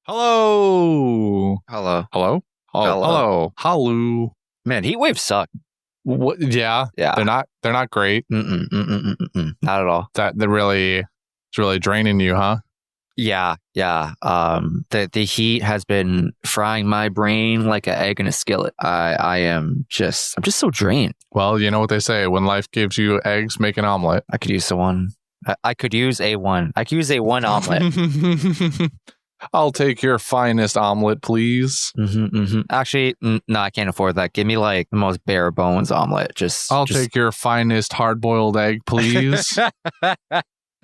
Hello. Hello. Hello. Oh, hello. Hello. Man, heat waves suck. What? Yeah. Yeah. They're not great. Not at all. It's really draining you, huh? Yeah. The heat has been frying my brain like an egg in a skillet. I'm just so drained. Well, you know what they say: when life gives you eggs, make an omelet. I could use one. I could use a one. I could use a one omelet. I'll take your finest omelet, please. Actually, no, I can't afford that. Give me like the most bare bones omelet. I'll take your finest hard-boiled egg, please.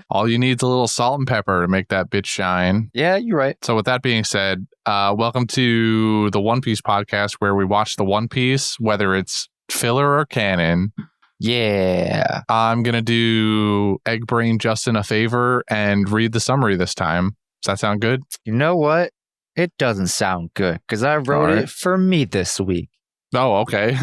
All you need is a little salt and pepper to make that bitch shine. Yeah, you're right. So with that being said, welcome to the One Piece podcast, where we watch the One Piece, whether it's filler or canon. Yeah. I'm going to do Egg Brain Justin a favor and read the summary this time. Does that sound good? You know what? It doesn't sound good because I wrote it for me this week. Oh, okay.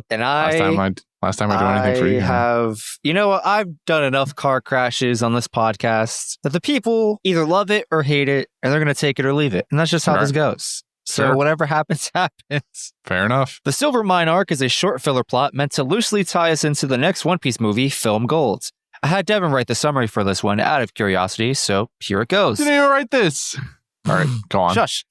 And last time I do anything for you. You know what? I've done enough car crashes on this podcast that the people either love it or hate it, and they're going to take it or leave it. And that's just how this goes. So whatever happens, happens. Fair enough. The Silver Mine arc is a short filler plot meant to loosely tie us into the next One Piece movie, Film Gold. I had Devin write the summary for this one out of curiosity, so here it goes. Didn't even write this. All right, go on. Shush.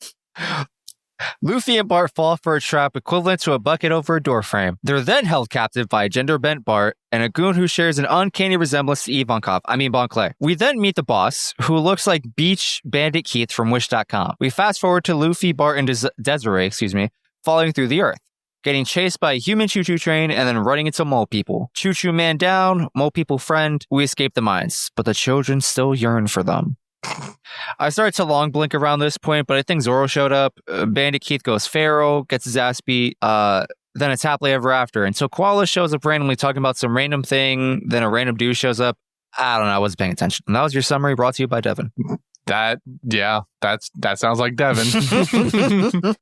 Luffy and Bart fall for a trap equivalent to a bucket over a doorframe. They're then held captive by a gender-bent Bart and a goon who shares an uncanny resemblance to Ivankov. Bon Clay. We then meet the boss, who looks like Beach Bandit Keith from Wish.com. We fast forward to Luffy, Bart, and Desiree, falling through the earth, getting chased by a human choo-choo train and then running into mole people. Choo-choo man down, mole people friend. We escape the mines, but the children still yearn for them. I started to long blink around this point, but I think Zoro showed up. Bandit Keith goes feral, gets his ass beat. Then it's happily ever after until Koala shows up randomly talking about some random thing. Then a random dude shows up. I don't know. I wasn't paying attention. And that was your summary brought to you by Devin. That sounds like Devin.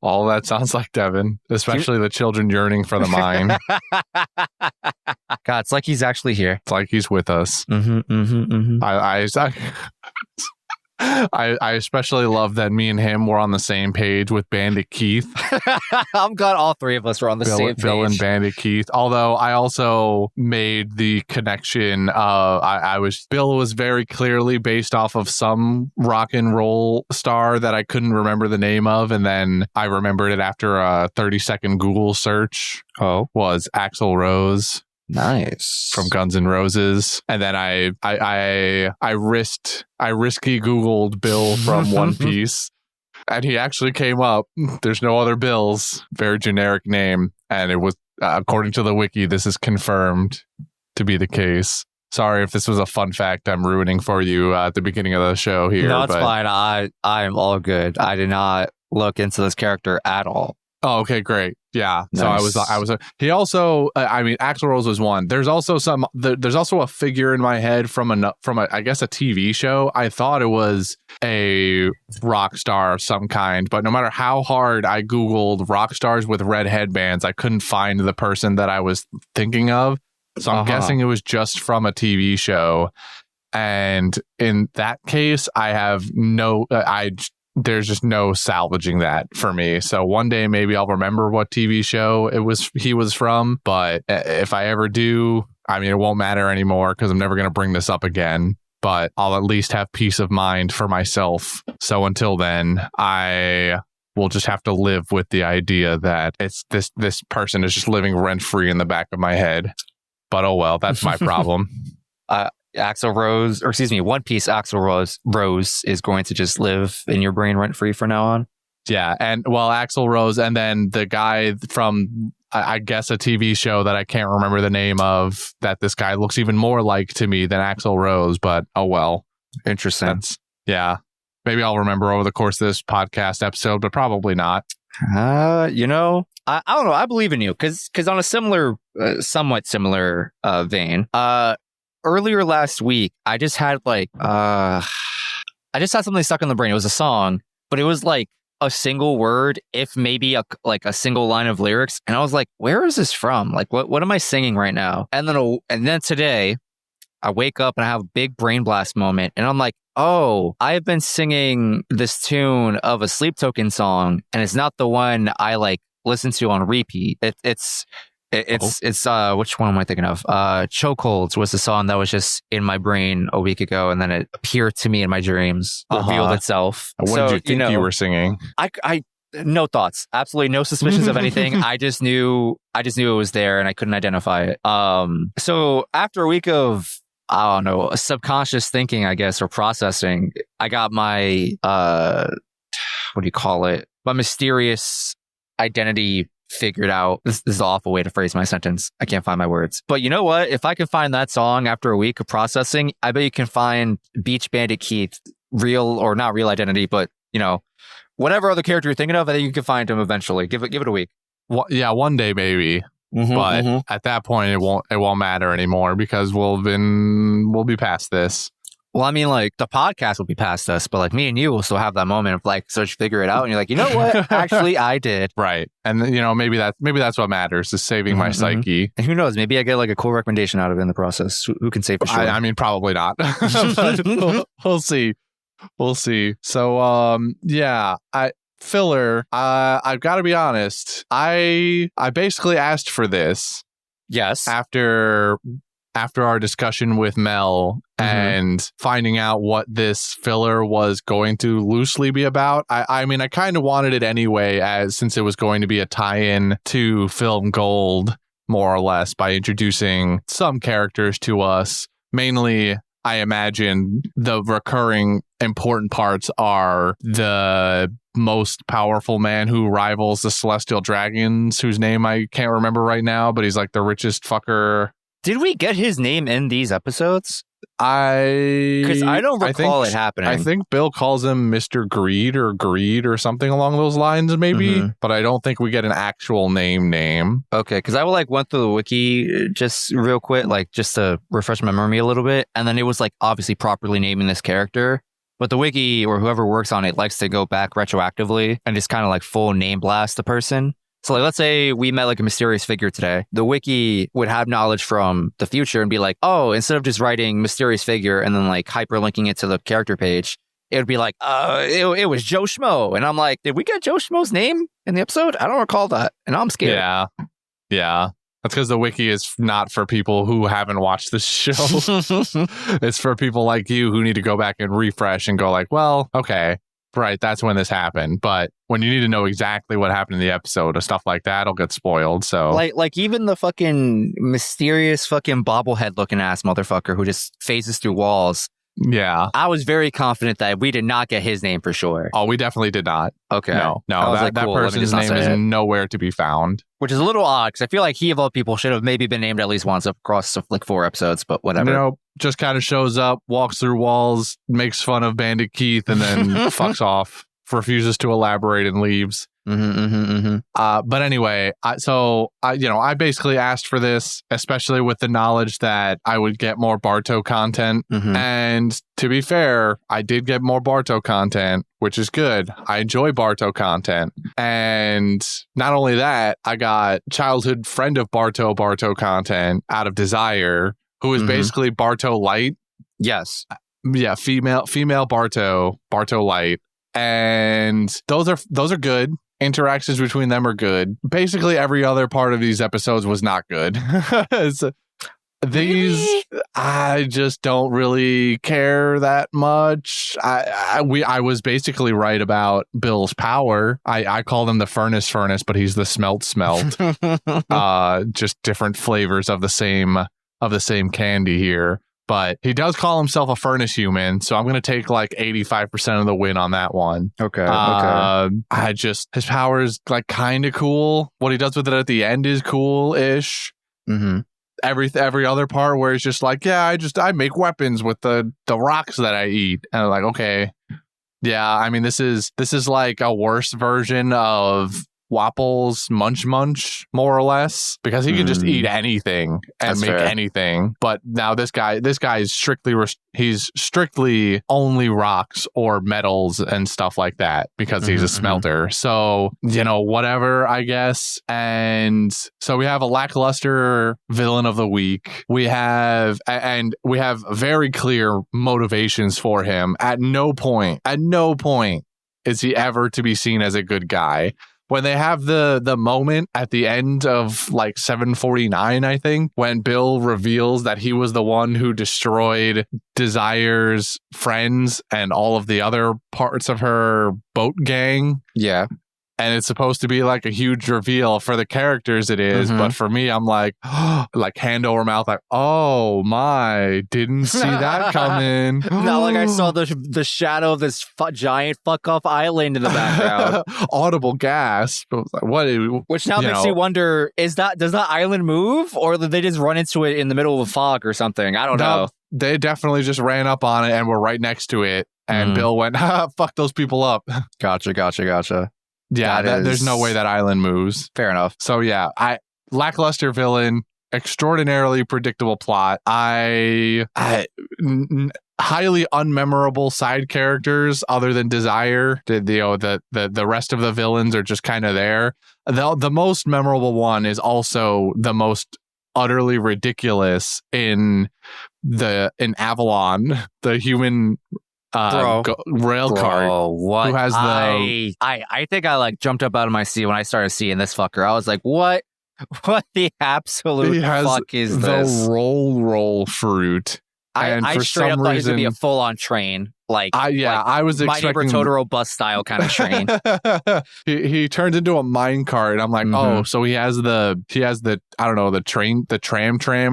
All that sounds like Devin, especially the children yearning for the mine. God, it's like he's actually here. It's like he's with us. I especially love that me and him were on the same page with Bandit Keith. I'm glad all three of us were on the same page. Bill and Bandit Keith. Although I also made the connection. Bill was very clearly based off of some rock and roll star that I couldn't remember the name of, and then I remembered it after a 30-second Google search. Oh, was Axl Rose. Nice. From Guns N' Roses. And then I risky Googled Bill from One Piece, and he actually came up. There's no other Bills. Very generic name. And it was, according to the wiki, this is confirmed to be the case. Sorry if this was a fun fact I'm ruining for you at the beginning of the show here. No, it's fine. I am all good. I did not look into this character at all. Oh, okay, great. Yeah. Nice. So I was. He also. Axl Rose was one. There's also there's also a figure in my head from I guess a TV show. I thought it was a rock star of some kind, but no matter how hard I Googled rock stars with red headbands, I couldn't find the person that I was thinking of. So I'm guessing it was just from a TV show. And in that case, there's just no salvaging that for me. So one day maybe I'll remember what TV show he was from, but if I ever do, it won't matter anymore because I'm never going to bring this up again, but I'll at least have peace of mind for myself. So until then, I will just have to live with the idea that it's this person is just living rent-free in the back of my head. But oh well, that's my problem. One Piece Axl Rose is going to just live in your brain rent free from now on. Yeah, and Axl Rose, and then the guy from I guess a TV show that I can't remember the name of, that this guy looks even more like to me than Axl Rose, but oh well. Interesting. Maybe I'll remember over the course of this podcast episode, but probably not. I don't know. I believe in you because on a somewhat similar vein, earlier last week, I just had something stuck in the brain. It was a song, but it was like a single word, if maybe a single line of lyrics. And I was like, where is this from? Like, what am I singing right now? And then today I wake up and I have a big brain blast moment. And I'm like, oh, I've been singing this tune of a Sleep Token song, and it's not the one I like listen to on repeat. It's which one am I thinking of? Chokeholds was the song that was just in my brain a week ago, and then it appeared to me in my dreams, revealed itself. What did you think you were singing? I no thoughts, absolutely no suspicions of anything. I just knew it was there, and I couldn't identify it. So after a week of, I don't know, subconscious thinking, I guess, or processing, I got my what do you call it? My mysterious identity figured out. This is an awful way to phrase my sentence. I can't find my words. But you know what? If I can find that song after a week of processing, I bet you can find Beach Bandit Keith, real or not real identity, but whatever other character you're thinking of, I think you can find him eventually. Give it a week. Well, yeah, one day maybe. But at that point, it won't matter anymore because we'll be past this. Well, I mean, like, the podcast will be past us, but like me and you will still have that moment of like, so you figure it out, and you're like, you know what? Actually, I did. Right, and maybe that's what matters, is saving my psyche. And who knows? Maybe I get like a cool recommendation out of it in the process. Who can say for sure? I mean, probably not. We'll see. We'll see. So, filler. I've got to be honest. I basically asked for this. Yes. After our discussion with Mel and finding out what this filler was going to loosely be about. I mean, I kind of wanted it anyway, since it was going to be a tie-in to Film Gold, more or less, by introducing some characters to us. Mainly, I imagine the recurring important parts are the most powerful man who rivals the Celestial Dragons, whose name I can't remember right now, but he's like the richest fucker. Did we get his name in these episodes? Because I don't recall it happening. I think Bill calls him Mr. Greed or something along those lines, maybe. But I don't think we get an actual name. Okay, because I went through the wiki just real quick, like just to refresh my memory a little bit, and then it was like obviously properly naming this character. But the wiki or whoever works on it likes to go back retroactively and just kind of like full name blast the person. So like, let's say we met like a mysterious figure today. The wiki would have knowledge from the future and be like, oh, instead of just writing mysterious figure and then like hyperlinking it to the character page, it would be like, it was Joe Schmo. And I'm like, did we get Joe Schmo's name in the episode? I don't recall that. And I'm scared. Yeah. That's because the wiki is not for people who haven't watched this show. It's for people like you who need to go back and refresh and go like, well, okay. Right, that's when this happened. But when you need to know exactly what happened in the episode or stuff like that, it'll get spoiled. So like even the fucking mysterious fucking bobblehead looking ass motherfucker who just phases through walls. Yeah. I was very confident that we did not get his name for sure. Oh, we definitely did not. Okay. No, that cool. person's name is nowhere to be found. Which is a little odd because I feel like he of all people should have maybe been named at least once across like 4 episodes, but whatever. Just kind of shows up, walks through walls, makes fun of Bandit Keith, and then fucks off, refuses to elaborate and leaves. But anyway, I basically asked for this, especially with the knowledge that I would get more Bartow content. And to be fair, I did get more Bartow content, which is good. I enjoy Bartow content. And not only that, I got childhood friend of Bartow content out of Desire, who is basically Bartow Light. Yes. Yeah, female Bartow Light. And those are good. Interactions between them are good. Basically, every other part of these episodes was not good. I just don't really care that much. I was basically right about Bill's power. I call him the furnace, but he's the smelt. Just different flavors of the same candy here. But he does call himself a furnace human, so I'm going to take like 85% of the win on that one. Okay. His power is like kind of cool. What he does with it at the end is cool-ish. Every other part where it's just like, yeah, I make weapons with the rocks that I eat. And I'm like, okay. Yeah, I mean, this is like a worse version of Wapple's Munch Munch, more or less, because he can just eat anything and make anything. But now this guy is he's strictly only rocks or metals and stuff like that because he's a smelter. So, whatever, I guess. And so we have a lackluster villain of the week. We have very clear motivations for him. At no point is he ever to be seen as a good guy. When they have the moment at the end of like 749, I think, when Bill reveals that he was the one who destroyed Desire's friends and all of the other parts of her boat gang. Yeah. And it's supposed to be like a huge reveal for the characters it is. But for me, I'm like, like hand over mouth, like, oh my, didn't see that coming. Not like I saw the shadow of this giant fuck off island in the background. Audible gasp. What? Which now makes you wonder, does that island move, or did they just run into it in the middle of a fog or something? I don't know. They definitely just ran up on it and were right next to it. And Bill went, fuck those people up. Gotcha. Yeah, there's no way that island moves. Fair enough. So yeah, lackluster villain, extraordinarily predictable plot. Highly unmemorable side characters other than Desire. The rest of the villains are just kind of there. The most memorable one is also the most utterly ridiculous in Avalon, the human rail cart. What? Who has I think I like jumped up out of my seat when I started seeing this fucker. I was like, what the absolute fuck is this? The roll fruit. I straight up thought it was going to be a full-on train. I was expecting My Neighbor Totoro bus style kind of train. he turned into a mine cart, and I'm like, oh, so he has the I don't know, the tram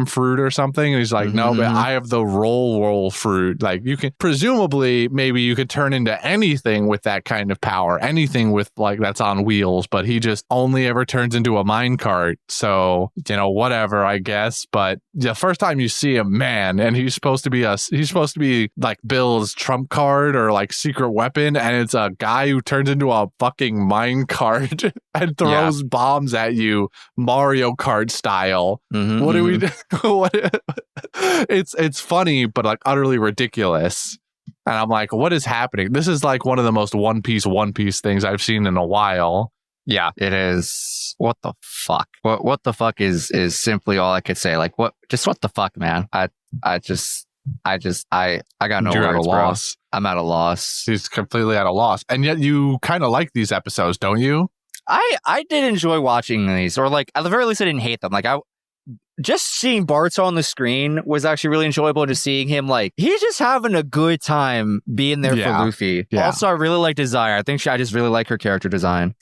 fruit or something, and he's like, no, but I have the roll fruit. Like, you can presumably maybe you could turn into anything with that kind of power, anything with like that's on wheels, but he just only ever turns into a mine cart. So whatever, I guess. But the first time you see him, man, and he's supposed to be like Bill's trump card or like secret weapon, and it's a guy who turns into a fucking mine cart and throws bombs at you, Mario Kart style. What do we do? It's funny, but like utterly ridiculous. And I'm like, what is happening? This is like one of the most One Piece things I've seen in a while. Yeah, it is. What the fuck? What the fuck is simply all I could say. Like, what the fuck, man? I got no words, bro. I'm at a loss. He's completely at a loss. And yet you kind of like these episodes, don't you? I did enjoy watching these, or like at the very least I didn't hate them. Like just seeing Barto on the screen was actually really enjoyable. Just seeing him, like, he's just having a good time being there for Luffy. Yeah. Also, I really like Desire. I just really like her character design.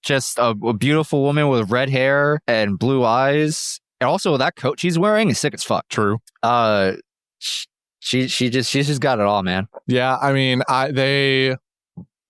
Just a beautiful woman with red hair and blue eyes. And also that coat she's wearing is sick as fuck. True. She's just got it all, man. Yeah, I mean,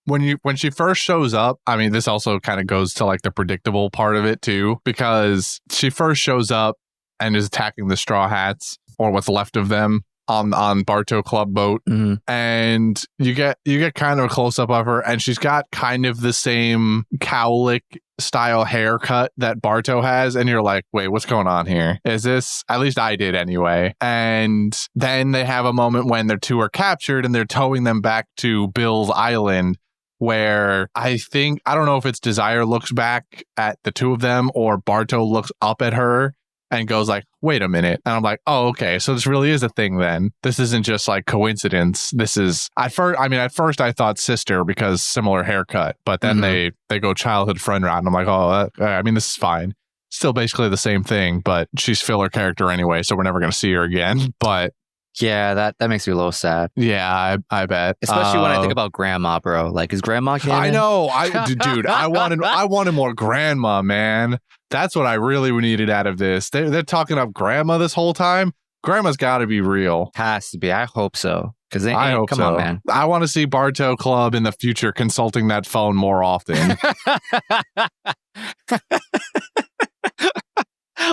when she first shows up, I mean, this also kind of goes to like the predictable part of it too, because she first shows up and is attacking the Straw Hats, or what's left of them, on Barto Club boat, and you get kind of a close up of her, and she's got kind of the same cowlick style haircut that Barto has, and you're like, wait, what's going on here? Is this, at least I did anyway. And then they have a moment when the two are captured and they're towing them back to Bill's island, where I don't know if it's Desire looks back at the two of them or Barto looks up at her and goes like, wait a minute. And I'm like, oh, okay. So this really is a thing then. This isn't just like coincidence. This is, at first I thought sister because similar haircut, but then they go childhood friend route. And I'm like, oh, this is fine. Still basically the same thing, but she's filler character anyway, so we're never going to see her again. But yeah, that makes me a little sad. Yeah, I bet. Especially when I think about Grandma, bro. Like, is Grandma canon? I know. Dude, I wanted more Grandma, man. That's what I really needed out of this. They're talking up Grandma this whole time. Grandma's got to be real. Has to be. I hope so. Because come on, man. I want to see Barto Club in the future consulting that phone more often.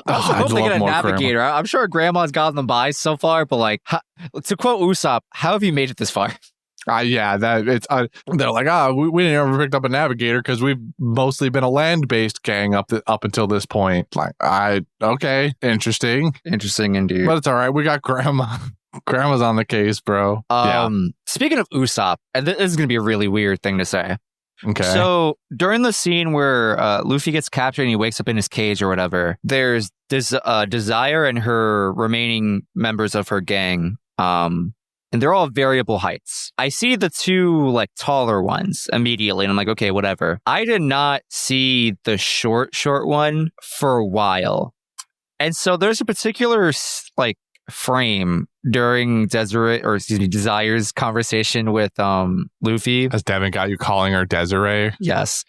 I also hope they get a navigator. Grandma. I'm sure Grandma's gotten them by so far, but like, to quote Usopp, how have you made it this far? Yeah, that it's they're like, we didn't ever picked up a navigator because we've mostly been a land-based gang up until this point. Like, okay, interesting indeed. But it's all right. We got grandma. Grandma's on the case, bro. Speaking of Usopp, and this is gonna be a really weird thing to say. Okay. So during the scene where Luffy gets captured and he wakes up in his cage or whatever, there's this Desire and her remaining members of her gang. And they're all variable heights. I see the two like taller ones immediately, and I'm like, okay, whatever. I did not see the short one for a while, and so there's a particular like frame during Desire's conversation with Luffy. Has Devin got you calling her Desiree? Yes.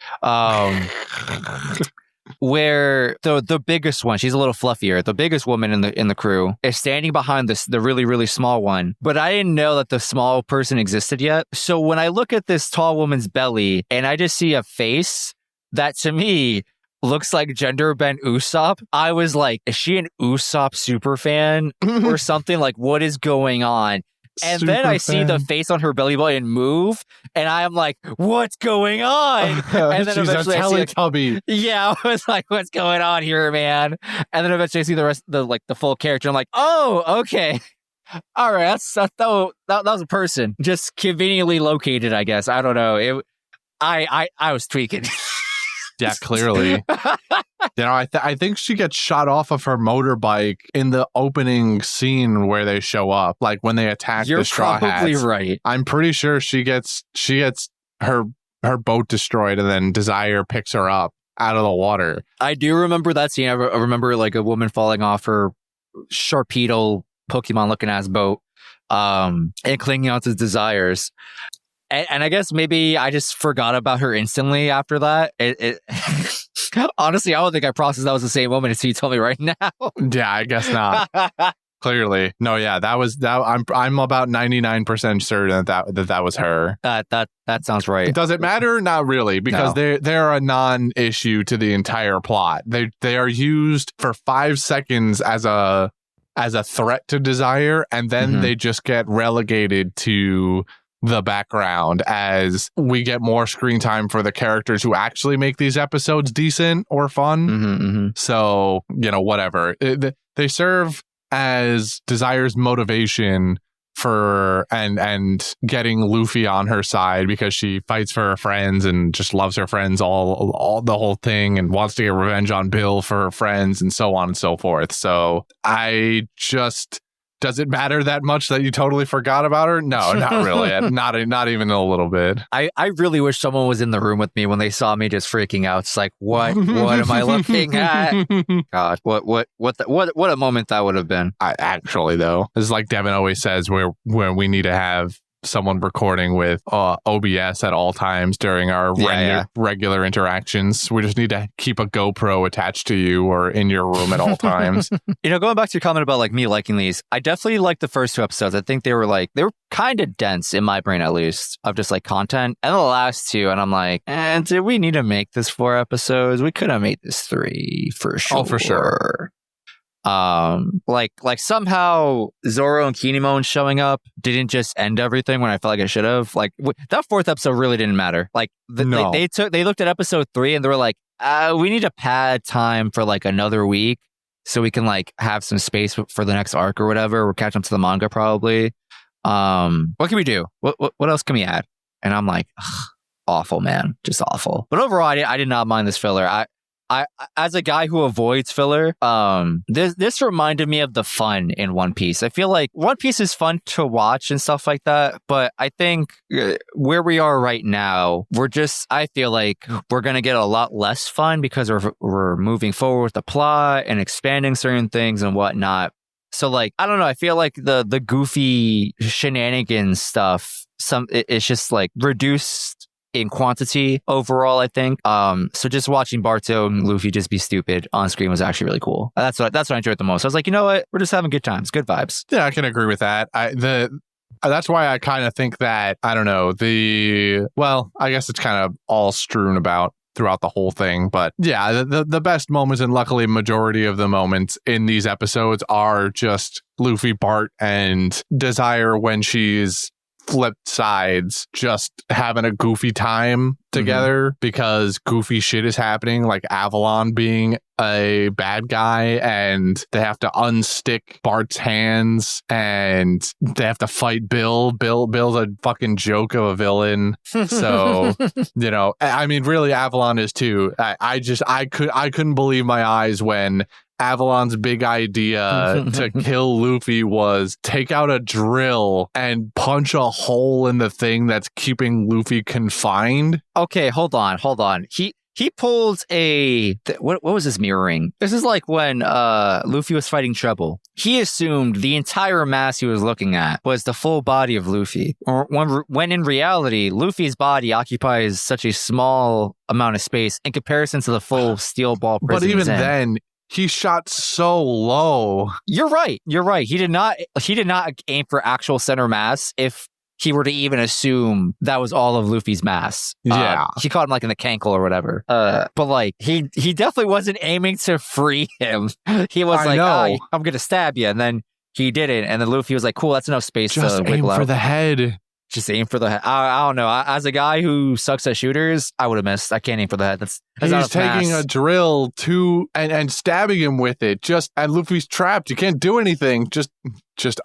Where the biggest one, she's a little fluffier, the biggest woman in the crew is standing behind the really, really small one. But I didn't know that the small person existed yet. So when I look at this tall woman's belly and I just see a face that to me looks like gender bent Usopp, I was like, is she an Usopp super fan or something? Like, what is going on? And then I see the face on her belly button move, and I'm like, what's going on? And then she's eventually a Teletubby. Yeah, I was like, what's going on here, man? And then eventually I see the rest, the full character. I'm like, oh, okay. All right, that was a person just conveniently located, I guess. I don't know. I was tweaking. Yeah, clearly. I think she gets shot off of her motorbike in the opening scene where they show up, like when they attack the Straw Hats. You're probably right. I'm pretty sure she gets her boat destroyed, and then Desire picks her up out of the water. I do remember that scene. I remember like a woman falling off her Sharpedo Pokemon looking ass boat, and clinging on to Desires. And I guess maybe I just forgot about her instantly after that. Honestly, I don't think I processed that was the same woman until you told me right now. Yeah, I guess not. Clearly. No, yeah, that was that. I'm about 99% certain that was her. That sounds right. Does it matter? Not really, because they're a non-issue to the entire plot. They are used for 5 seconds as a threat to Desire, and then they just get relegated to the background as we get more screen time for the characters who actually make these episodes decent or fun. So, whatever. They serve as Desire's motivation for and getting Luffy on her side, because she fights for her friends and just loves her friends all the whole thing, and wants to get revenge on Bill for her friends, and so on and so forth. So does it matter that much that you totally forgot about her? No, not really. Not even a little bit. I really wish someone was in the room with me when they saw me just freaking out. It's like, what am I looking at? God, what a moment that would have been. Actually, though, this is like Devin always says, where we need to have someone recording with OBS at all times during our regular interactions. We just need to keep a GoPro attached to you or in your room at all times. Going back to your comment about like me liking these, I definitely liked the first 2 episodes. I think they were kind of dense in my brain, at least, of just like content. And the last 2, and I'm like, did we need to make this 4 episodes? We could have made this 3 for sure. Oh, for sure. Like somehow Zoro and Kinemon showing up didn't just end everything when I felt like it should have. Like that 4th episode really didn't matter. Like they looked at episode 3 and they were like, we need to pad time for like another week so we can like have some space for the next arc or whatever. We're catching up to the manga probably. What can we do? What else can we add? And I'm like, awful, man, just awful. But overall, I did not mind this filler. I as a guy who avoids filler, this reminded me of the fun in One Piece. I feel like One Piece is fun to watch and stuff like that, but I think where we are right now, I feel like we're gonna get a lot less fun because we're moving forward with the plot and expanding certain things and whatnot. So like, I don't know, I feel like the goofy shenanigans stuff, it's just like reduced in quantity overall, I think. So just watching Barto and Luffy just be stupid on screen was actually really cool. That's what I enjoyed the most. I was like, you know what? We're just having good times, good vibes. Yeah, I can agree with that. That's why I kind of think that, I don't know, I guess it's kind of all strewn about throughout the whole thing. But yeah, the best moments, and luckily majority of the moments in these episodes, are just Luffy, Bart, and Desire when she's flipped sides just having a goofy time together because goofy shit is happening, like Avalon being a bad guy and they have to unstick Bart's hands and they have to fight Bill. Bill's a fucking joke of a villain. So, you know, I mean, really Avalon is too. I couldn't believe my eyes when Avalon's big idea to kill Luffy was take out a drill and punch a hole in the thing that's keeping Luffy confined. Okay, hold on. He pulled what was his mirroring? This is like when Luffy was fighting Trouble. He assumed the entire mass he was looking at was the full body of Luffy. Or when in reality, Luffy's body occupies such a small amount of space in comparison to the full steel ball prison. But even then, he shot so low. You're right. He did not aim for actual center mass if he were to even assume that was all of Luffy's mass. Yeah. He caught him like in the cankle or whatever. But like he definitely wasn't aiming to free him. He was I'm going to stab you. And then he didn't. And then Luffy was like, cool, that's enough space just to wiggle aim for out. the head. Just aim for the head. I don't know. As a guy who sucks at shooters, I would have missed. I can't aim for the head. That's He's taking a drill and stabbing him with it. And Luffy's trapped. You can't do anything. Just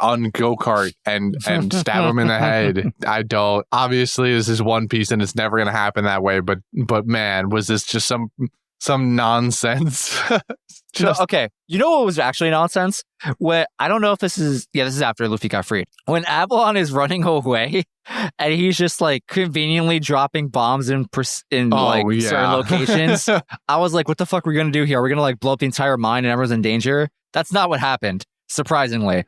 un-go-kart and stab him in the head. I don't. Obviously, this is One Piece and it's never going to happen that way. But man, was this just some nonsense? Okay. You know what was actually nonsense? I don't know if this is after Luffy got freed. When Avalon is running away and he's just like conveniently dropping bombs in certain locations, I was like, what the fuck are we going to do here? Are we going to like blow up the entire mine and everyone's in danger? That's not what happened, surprisingly.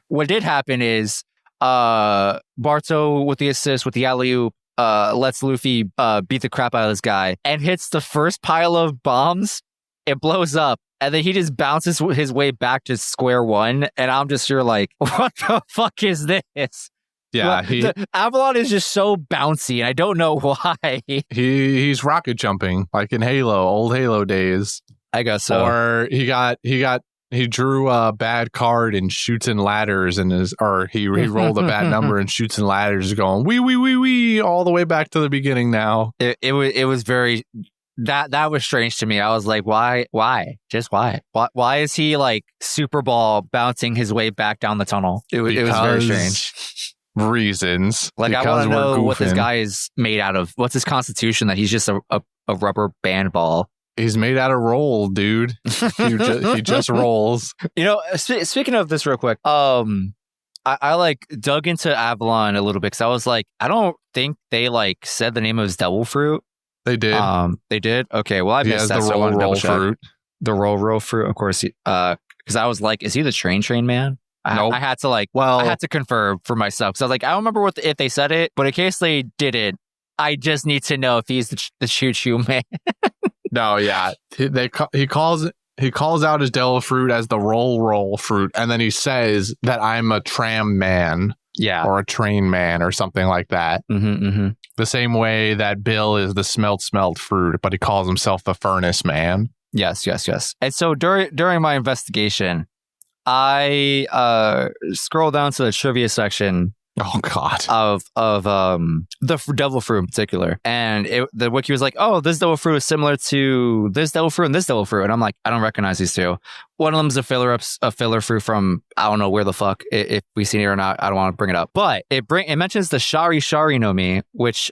What did happen is Barto with the assist, with the alley-oop, lets Luffy beat the crap out of this guy and hits the first pile of bombs. It blows up. And then he just bounces his way back to square one. And I'm just here like, what the fuck is this? Yeah. Avalon is just so bouncy. And I don't know why. He's rocket jumping like in Halo, old Halo days. I guess so. Or he drew a bad card and shoots in ladders he rolled a bad number and shoots in ladders going wee all the way back to the beginning now. It was very... That was strange to me. I was like, why? Just why? Why is he like Super Ball bouncing his way back down the tunnel? It was very strange. Reasons. Like, I want to know what this guy is made out of. What's his constitution that he's just a rubber band ball? He's made out of roll, dude. He just rolls. You know, speaking of this real quick, I like dug into Avalon a little bit because I was like, I don't think they like said the name of his devil fruit. They did. They did? Okay, well, I missed that, so I want to double check. Fruit. The roll fruit, of course. Because I was like, is he the train man? Nope. I had to confirm for myself. So I was like, I don't remember if they said it, but in case they didn't, I just need to know if he's the choo-choo man. No, yeah. He calls out his devil fruit as the roll fruit, and then he says that I'm a tram man. Yeah. Or a train man or something like that. The same way that Bill is the smelt fruit, but he calls himself the furnace man. Yes. And so during my investigation, I scrolled down to the trivia section. Oh God! Of the devil fruit in particular, and the wiki was like, "Oh, this devil fruit is similar to this devil fruit and this devil fruit," and I'm like, "I don't recognize these two. One of them is a filler fruit from I don't know where the fuck. If we seen it or not, I don't want to bring it up. But it mentions the Shari no Mi, which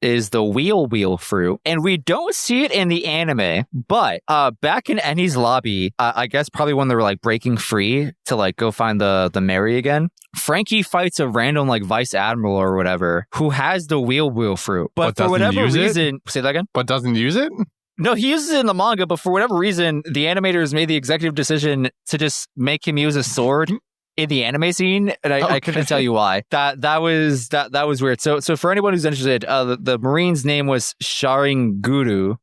is the wheel fruit, and we don't see it in the anime. But back in Eni's lobby, I guess probably when they were like breaking free to like go find the Mary again. Frankie fights a random like vice admiral or whatever who has the wheel fruit, but for whatever reason, say that again. But doesn't use it. No, he uses it in the manga, but for whatever reason, the animators made the executive decision to just make him use a sword in the anime scene, and I couldn't tell you why. That was weird. So for anyone who's interested, the Marine's name was Sharinguru.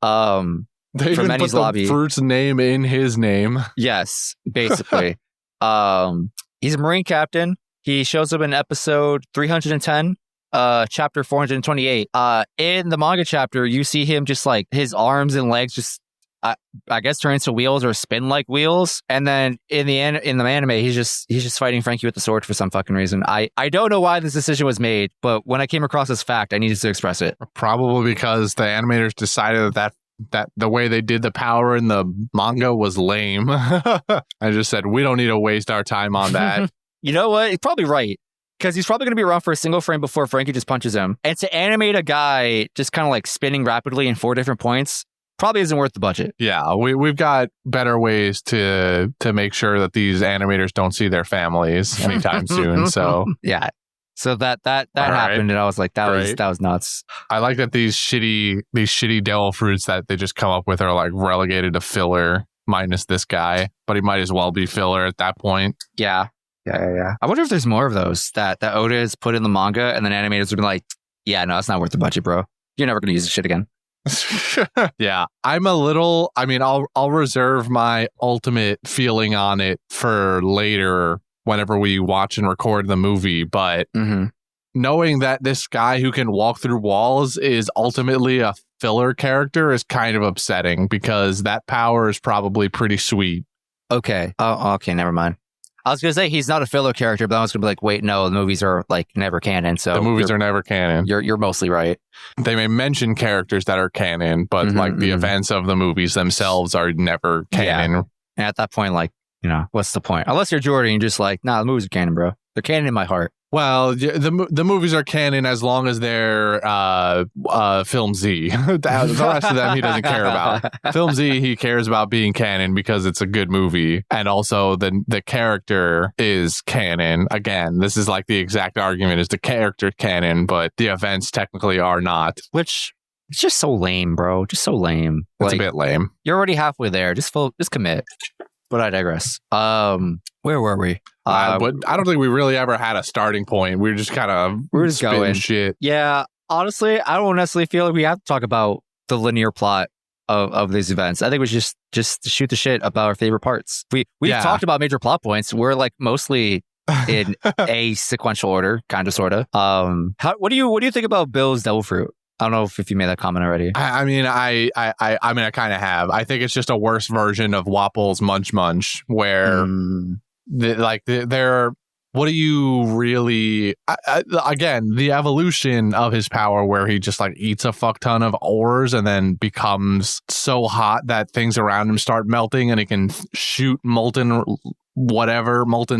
They from even Eni's put the lobby. fruit's name in his name. Yes, basically. He's a Marine captain. He shows up in episode 310, chapter 428. In the manga chapter, you see him just like his arms and legs just I guess turn into wheels or spin like wheels. And then in the anime, he's just fighting Frankie with the sword for some fucking reason. I don't know why this decision was made, but when I came across this fact, I needed to express it. Probably because the animators decided that the way they did the power in the manga was lame. I just said, we don't need to waste our time on that. You know what? He's probably right. Because he's probably going to be around for a single frame before Frankie just punches him. And to animate a guy just kind of like spinning rapidly in 4 different points probably isn't worth the budget. Yeah, we've got better ways to make sure that these animators don't see their families anytime soon. So yeah. So that happened, right. And I was like, that was nuts. I like that these shitty devil fruits that they just come up with are like relegated to filler, minus this guy, but he might as well be filler at that point. Yeah. I wonder if there's more of those that Oda has put in the manga, and then animators would be like, yeah, no, it's not worth the budget, bro. You're never gonna use this shit again. Yeah, I'll reserve my ultimate feeling on it for later whenever we watch and record the movie, but knowing that this guy who can walk through walls is ultimately a filler character is kind of upsetting, because that power is probably pretty sweet. Okay. Oh, okay, never mind. I was going to say he's not a filler character, but I was going to be like, wait, no, the movies are like never canon. So the movies are never canon. You're mostly right. They may mention characters that are canon, but like the events of the movies themselves are never canon. Yeah. And at that point, like, you know, what's the point? Unless you're Jordan, you're just like, nah, the movies are canon, bro. They're canon in my heart. Well, the movies are canon as long as they're Film Z. The rest of them he doesn't care about. Film Z, he cares about being canon because it's a good movie, and also the character is canon. Again, this is like the exact argument: is the character canon, but the events technically are not. Which it's just so lame, bro. Just so lame. It's a bit lame. You're already halfway there. Just commit. But I digress. Where were we? But I don't think we really ever had a starting point. We were just kind of going shit. Yeah, honestly, I don't necessarily feel like we have to talk about the linear plot of these events. I think we should just shoot the shit about our favorite parts. We've talked about major plot points. We're like mostly in a sequential order, kind of, sort of. What do you think about Bill's devil fruit? I don't know if you made that comment already. I kind of have. I think it's just a worse version of Wapple's Munch Munch, where what do you really... again, the evolution of his power, where he just like eats a fuck ton of ores and then becomes so hot that things around him start melting, and he can shoot molten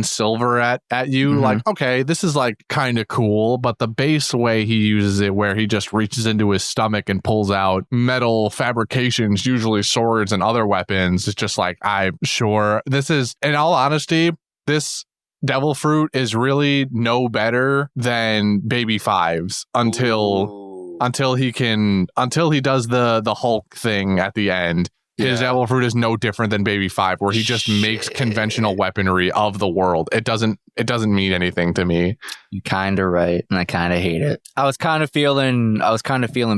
silver at you. Like, okay, this is like kind of cool, but the base way he uses it, where he just reaches into his stomach and pulls out metal fabrications, usually swords and other weapons, it's just like, I'm sure this is, in all honesty, this devil fruit is really no better than Baby Five's until he does the Hulk thing at the end. His devil fruit is no different than Baby Five, where he just makes conventional weaponry of the world. It doesn't mean anything to me. You're kind of right, and I kind of hate it. I was kind of feeling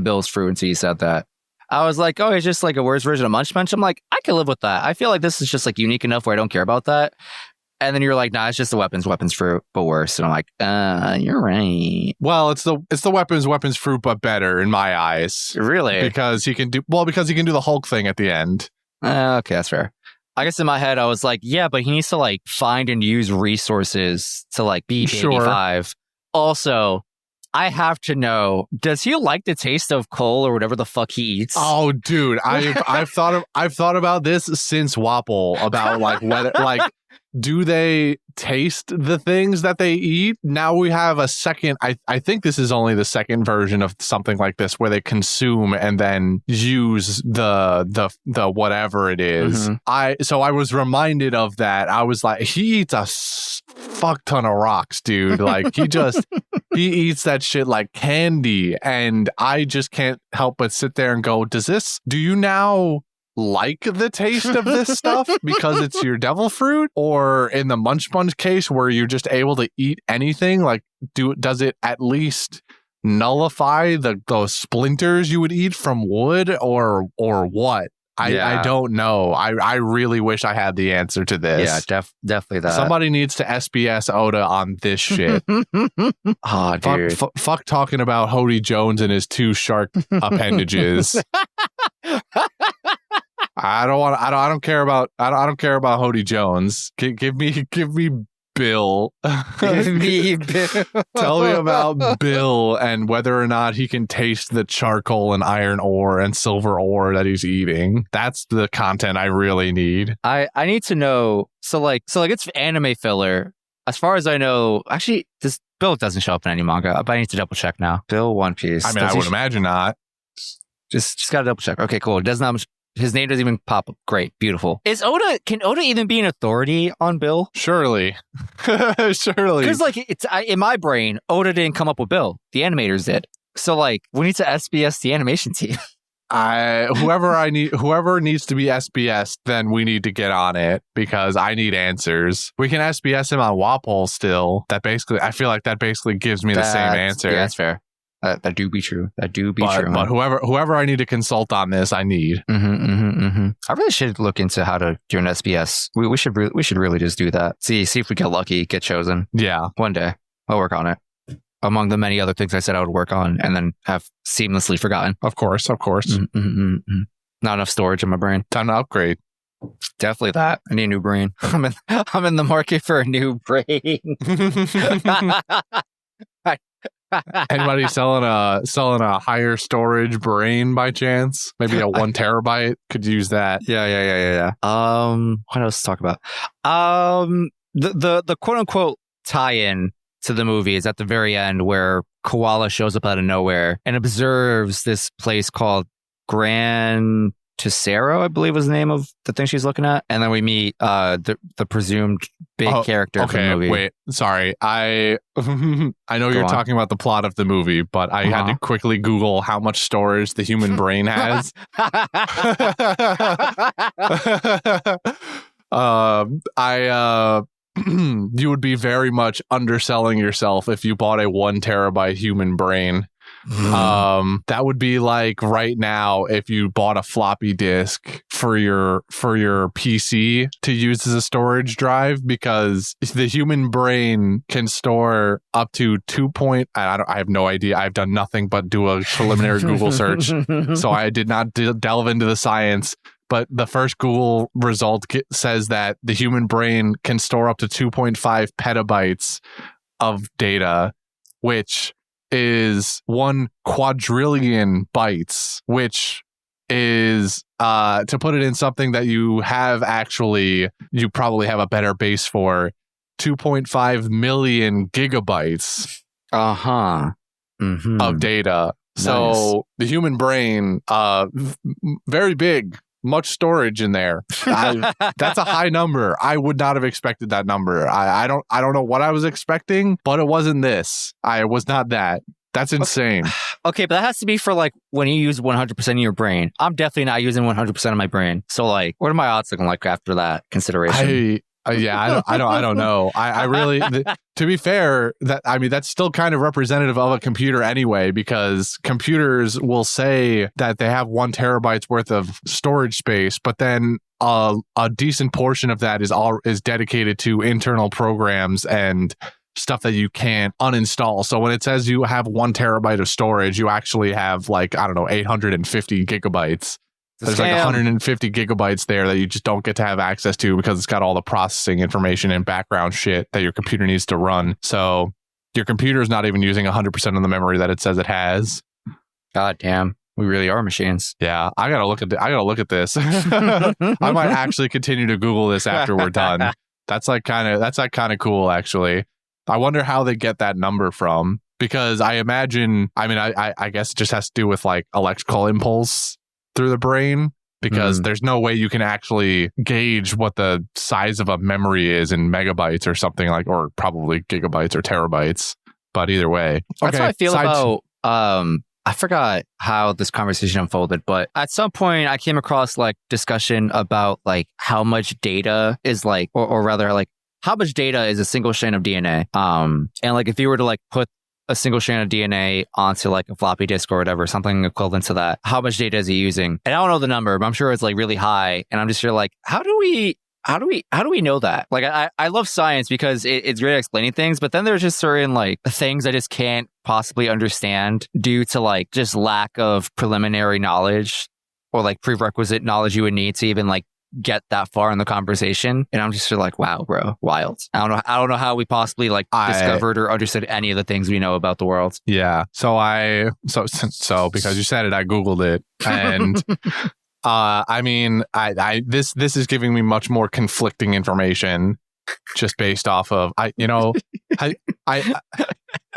Bill's fruit until you said that. I was like, oh, it's just like a worse version of Munch Munch. I'm like, I can live with that. I feel like this is just like unique enough where I don't care about that. And then you're like, nah, it's just the weapons fruit, but worse. And I'm like, you're right. Well, it's the weapons fruit, but better in my eyes. Really? Because he can do the Hulk thing at the end. Okay, that's fair. I guess in my head, I was like, yeah, but he needs to like find and use resources to like be Baby Five. Also, I have to know, does he like the taste of coal or whatever the fuck he eats? Oh, dude, I've thought about this since Wapple, about like whether like, do they taste the things that they eat? Now we have a second. I think this is only the second version of something like this, where they consume and then use the whatever it is. So I was reminded of that. I was like, he eats a fuck ton of rocks, dude. Like he eats that shit like candy, and I just can't help but sit there and go, do you now like the taste of this stuff because it's your devil fruit? Or in the Munch Munch case, where you're just able to eat anything, like does it at least nullify those splinters you would eat from wood, or what? I don't know. I really wish I had the answer to this. Yeah, definitely that. Somebody needs to SBS Oda on this shit. Oh, dude. Fuck talking about Hody Jones and his 2 shark appendages. I don't care about. I don't care about Hody Jones. Give me Bill. Give me Bill. Tell me about Bill and whether or not he can taste the charcoal and iron ore and silver ore that he's eating. That's the content I really need. I need to know. So it's anime filler. As far as I know, actually, this Bill doesn't show up in any manga, but I need to double check now. Bill One Piece. I mean, I would imagine not. Just gotta double check. Okay, cool. It does not. His name doesn't even pop up. Great, beautiful. Can Oda even be an authority on Bill? Surely. Surely. Because in my brain, Oda didn't come up with Bill. The animators did. So we need to SBS the animation team. Whoever needs to be SBS, then we need to get on it because I need answers. We can SBS him on Wapol still. I feel like that basically gives me the same answer. Yeah, that's fair. That do be true. True. But whoever I need to consult on this, I need. I really should look into how to do an SBS. We should really just do that. See if we get lucky, get chosen. Yeah. One day. I'll work on it. Among the many other things I said I would work on and then have seamlessly forgotten. Of course. Not enough storage in my brain. Time to upgrade. Definitely that. I need a new brain. I'm in the market for a new brain. Anybody selling a higher storage brain by chance? Maybe a 1 terabyte could use that. Yeah. What else to talk about? The quote unquote tie-in to the movie is at the very end where Koala shows up out of nowhere and observes this place called Gran Tesoro, I believe was the name of the thing she's looking at. And then we meet the presumed big character from the movie. Wait, sorry. I know you're talking about the plot of the movie, but I had to quickly Google how much storage the human brain has. You would be very much underselling yourself if you bought a 1 terabyte human brain. That would be like right now if you bought a floppy disk for your PC to use as a storage drive, because the human brain can store up to I have no idea. I've done nothing but do a preliminary Google search, so I did not delve into the science. But the first Google result says that the human brain can store up to 2.5 petabytes of data, which is 1 quadrillion bytes, which is, to put it in something that you probably have a better base for, 2.5 million gigabytes of data. Nice. So the human brain, very big. Much storage in there. That's a high number. I would not have expected that number. I don't know what I was expecting, but it wasn't this. I was not that. That's insane. Okay, but that has to be for when you use 100% of your brain. I'm definitely not using 100% of my brain. So what are my odds looking like after that consideration? I don't know. I really, to be fair, that's still kind of representative of a computer anyway, because computers will say that they have 1 terabyte's worth of storage space, but then a decent portion of that is dedicated to internal programs and stuff that you can't uninstall. So when it says you have 1 terabyte of storage, you actually have 850 gigabytes. There's 150 gigabytes there that you just don't get to have access to because it's got all the processing information and background shit that your computer needs to run. So your computer is not even using 100% of the memory that it says it has. God damn. We really are machines. Yeah, I gotta look at this. I might actually continue to Google this after we're done. That's kind of cool, actually. I wonder how they get that number from, because I imagine, I guess it just has to do with electrical impulse through the brain, because there's no way you can actually gauge what the size of a memory is in megabytes or something or probably gigabytes or terabytes. But either way, that's how I feel about. I forgot how this conversation unfolded, but at some point I came across discussion about how much data is or rather how much data is a single strand of DNA. And if you were to put a single strand of DNA onto a floppy disk or whatever, something equivalent to that, how much data is he using? And I don't know the number, but I'm sure it's really high. And I'm just here how do we know that? I love science because it's great at explaining things, but then there's just certain things I just can't possibly understand due to just lack of preliminary knowledge or like prerequisite knowledge you would need to even like get that far in the conversation. And I'm just like, wow, bro, wild. I don't know how we possibly like discovered or understood any of the things we know about the world. Yeah. So because you said it, I Googled it, and I mean, this is giving me much more conflicting information, just based off of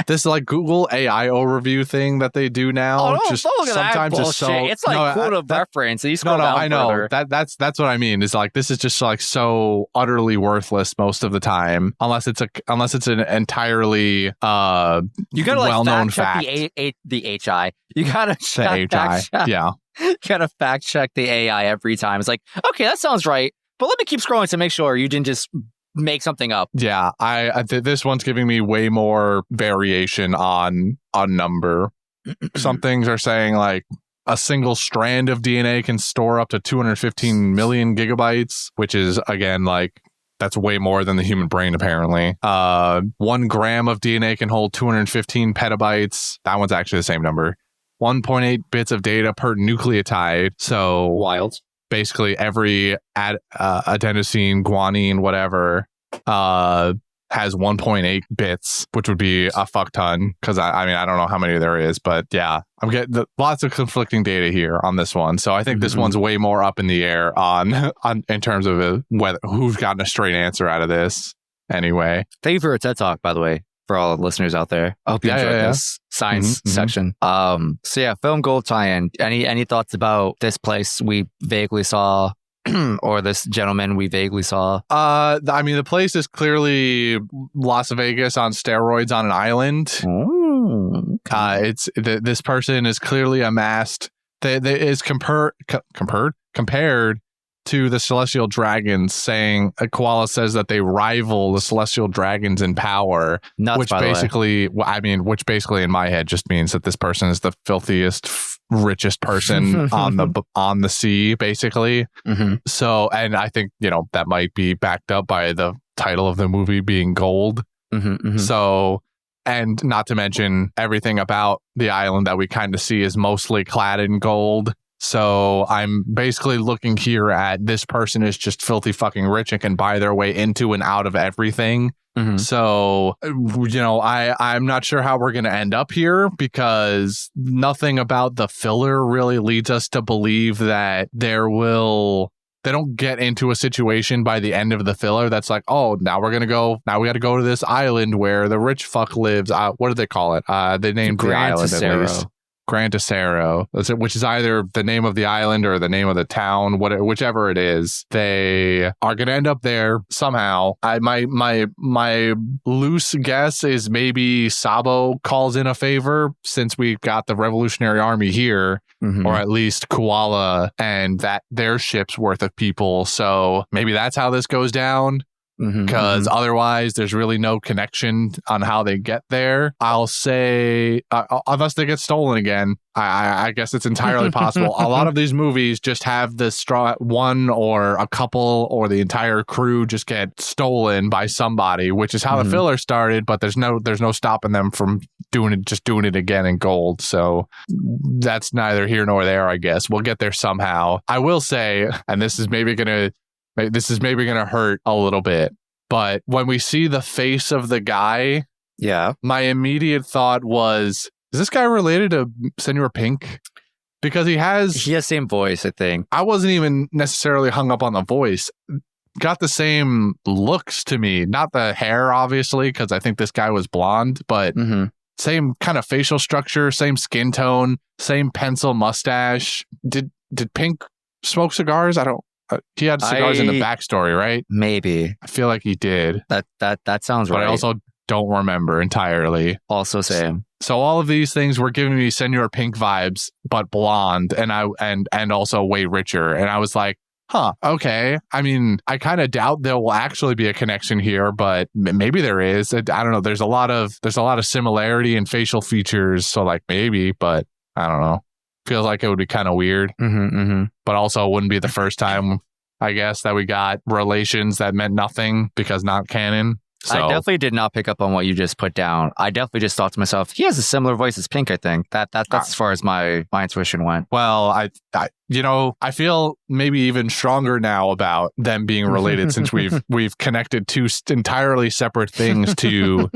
this like Google AI overview thing that they do now. Oh, just don't look at sometimes that just bullshit. It's like cool to reference. And you scroll down I know further. that's what I mean. Is like this is just like so utterly worthless most of the time, unless it's an entirely you gotta like well-known fact check the HI. You gotta the HI. Yeah. You gotta fact check the AI every time. It's like, okay, that sounds right, but let me keep scrolling to make sure you didn't just make something up. Yeah, this one's giving me way more variation on number. Some things are saying like a single strand of DNA can store up to 215 million gigabytes, which is again like that's way more than the human brain apparently. 1 gram of DNA can hold 215 petabytes. That one's actually the same number. 1.8 bits of data per nucleotide. So wild. Basically every adenosine, guanine, whatever, has 1.8 bits, which would be a fuck ton. Because I mean, I don't know how many there is, but yeah, I'm getting lots of conflicting data here on this one. So I think this one's way more up in the air on in terms of whether who's gotten a straight answer out of this. Anyway, thank you for a TED Talk, by the way, for all the listeners out there. I hope you enjoyed this science section. So yeah, film gold tie-in. Any thoughts about this place we vaguely saw, or this gentleman we vaguely saw? I mean, the place is clearly Las Vegas on steroids on an island. Oh, okay. This person is clearly amassed. Is compared to the celestial dragons, saying Koala says that they rival the celestial dragons in power. Nuts, which basically in my head just means that this person is the filthiest, richest person on the sea, basically. So, and I think that might be backed up by the title of the movie being Gold. So, and not to mention everything about the island that we kind of see is mostly clad in gold. So I'm basically looking here at this person is just filthy fucking rich and can buy their way into and out of everything. So, I'm not sure how we're going to end up here, because nothing about the filler really leads us to believe that they don't get into a situation by the end of the filler that's like, oh, now we got to go to this island where the rich fuck lives. What do they call it? They named the island at least. Gran Tesoro, which is either the name of the island or the name of the town, whichever it is. They are going to end up there somehow. My loose guess is maybe Sabo calls in a favor, since we've got the Revolutionary Army here, or at least Koala and that their ship's worth of people. So maybe that's how this goes down. Because otherwise there's really no connection on how they get there. I'll say unless they get stolen again, I guess it's entirely possible. A lot of these movies just have the one or a couple or the entire crew just get stolen by somebody, which is how the filler started, but there's no stopping them from doing it again in Gold. So that's neither here nor there, I guess. We'll get there somehow. I will say, and this is maybe gonna hurt a little bit, but when we see the face of the guy, my immediate thought was, is this guy related to Senor Pink? Because he has the same voice, I think. I wasn't even necessarily hung up on the voice. Got the same looks to me. Not the hair, obviously, because I think this guy was blonde, but same kind of facial structure, same skin tone, same pencil mustache. Did Pink smoke cigars? He had cigars in the backstory, right? Maybe. I feel like he did. That sounds right. But I also don't remember entirely. Also same. So all of these things were giving me Senor Pink vibes, but blonde, and also way richer. And I was like, okay. I mean, I kind of doubt there will actually be a connection here, but maybe there is. I don't know. There's a lot of similarity in facial features, so like maybe, but I don't know. Feels like it would be kind of weird, but also it wouldn't be the first time, I guess, that we got relations that meant nothing because not canon. So, I definitely did not pick up on what you just put down. I definitely just thought to myself, he has a similar voice as Pink, I think. That's as far as my intuition went. well, I feel maybe even stronger now about them being related since we've connected two entirely separate things to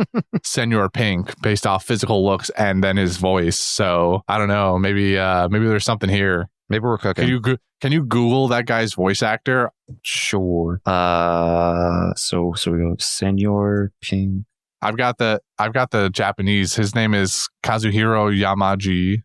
Senor Pink based off physical looks and then his voice. So I don't know. Maybe there's something here. Maybe we're cooking. Can you Google that guy's voice actor? Sure. So we go Senor Pink. I've got the Japanese. His name is Kazuhiro Yamaji.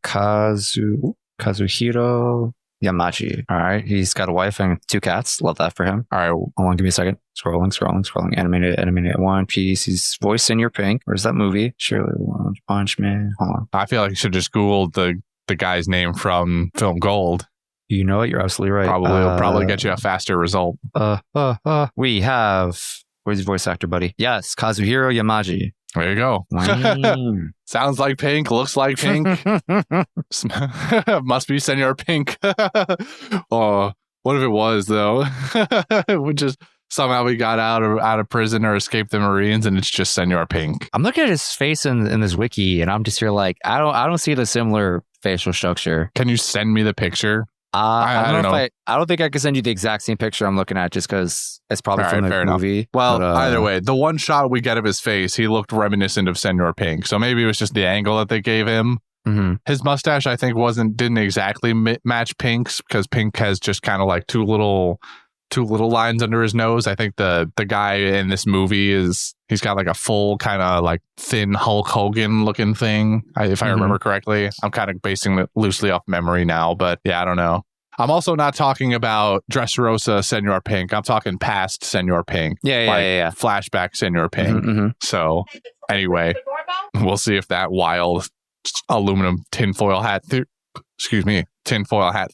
Kazuhiro Yamaji. All right. He's got a wife and 2 cats. Love that for him. All right. Hold on. Give me a second. Scrolling. Animated. One Piece. He's voiced Senor Pink. Where's that movie? Shirley Punch Man. Hold on. I feel like you should just Google the guy's name from film Gold. You know what? You're absolutely right. It'll probably get you a faster result. We have... Where's your voice actor, buddy? Yes, Kazuhiro Yamaji. There you go. Sounds like Pink, looks like Pink. Must be Senor Pink. Oh, what if it was though? We just somehow we got out of prison or escaped the Marines, and it's just Senor Pink. I'm looking at his face in this wiki, and I'm just here like, I don't see the similar facial structure. Can you send me the picture? I don't know. I don't think I can send you the exact same picture I'm looking at just because it's probably from the movie. Enough. Well, either way, the one shot we get of his face, he looked reminiscent of Senor Pink. So maybe it was just the angle that they gave him. Mm-hmm. His mustache, I think, didn't exactly match Pink's because Pink has just kind of like two little lines under his nose. I think the guy in this movie he's got like a full kind of like thin Hulk Hogan looking thing. If I remember correctly, I'm kind of basing it loosely off memory now, but yeah, I don't know. I'm also not talking about Dressrosa Senor Pink. I'm talking past Senor Pink. Yeah. Flashback Senor Pink. Mm-hmm. So anyway, we'll see if that wild aluminum tinfoil hat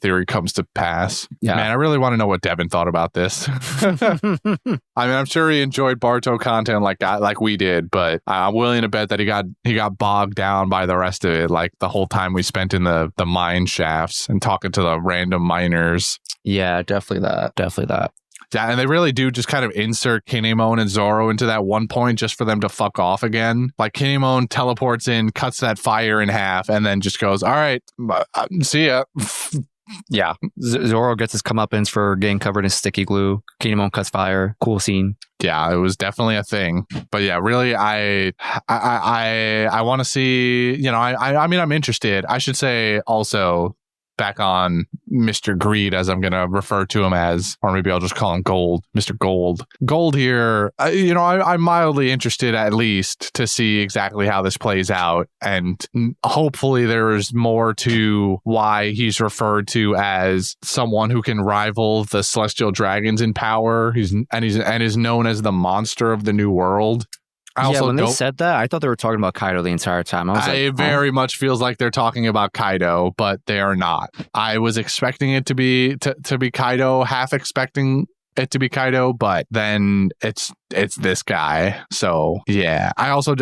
theory comes to pass. Yeah. Man, I really want to know what Devin thought about this. I mean, I'm sure he enjoyed Barto content like we did, but I'm willing to bet that he got bogged down by the rest of it, like the whole time we spent in the mine shafts and talking to the random miners. Yeah, definitely that. Yeah, and they really do just kind of insert Kinemon and Zoro into that one point just for them to fuck off again. Like Kinemon teleports in, cuts that fire in half, and then just goes, all right, see ya. Yeah, Zoro gets his comeuppance for getting covered in sticky glue. Kinemon cuts fire. Cool scene. Yeah, it was definitely a thing. But yeah, really, I want to see, I mean, I'm interested. I should say also back on Mr. Greed, as I'm going to refer to him as, or maybe I'll just call him Gold, Mr. Gold. Gold here, I'm mildly interested at least to see exactly how this plays out. And hopefully there is more to why he's referred to as someone who can rival the Celestial Dragons in power. He's known as the monster of the New World. When they said that, I thought they were talking about Kaido the entire time. It very much feels like they're talking about Kaido, but they are not. I was expecting it to be Kaido, half expecting it to be Kaido, but then it's this guy. So yeah, I also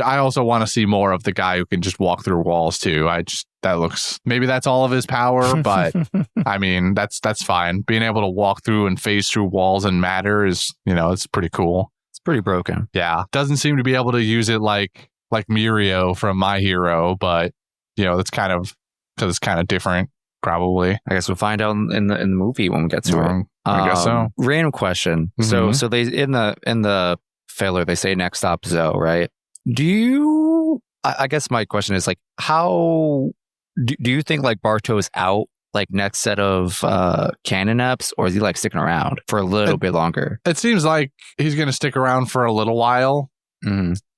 want to see more of the guy who can just walk through walls too. Maybe that's all of his power, but I mean that's fine. Being able to walk through and phase through walls and matter is it's pretty cool. Pretty broken. Yeah. Doesn't seem to be able to use it like Mirio from My Hero, but that's kind of because it's kind of different, probably. I guess we'll find out in the movie when we get to it. I guess so. Random question. So they in the filler they say next stop Zoe, right? I guess my question is like, how do you think like Barto is out like next set of canon eps, or is he like sticking around for a little bit longer? It seems like he's going to stick around for a little while,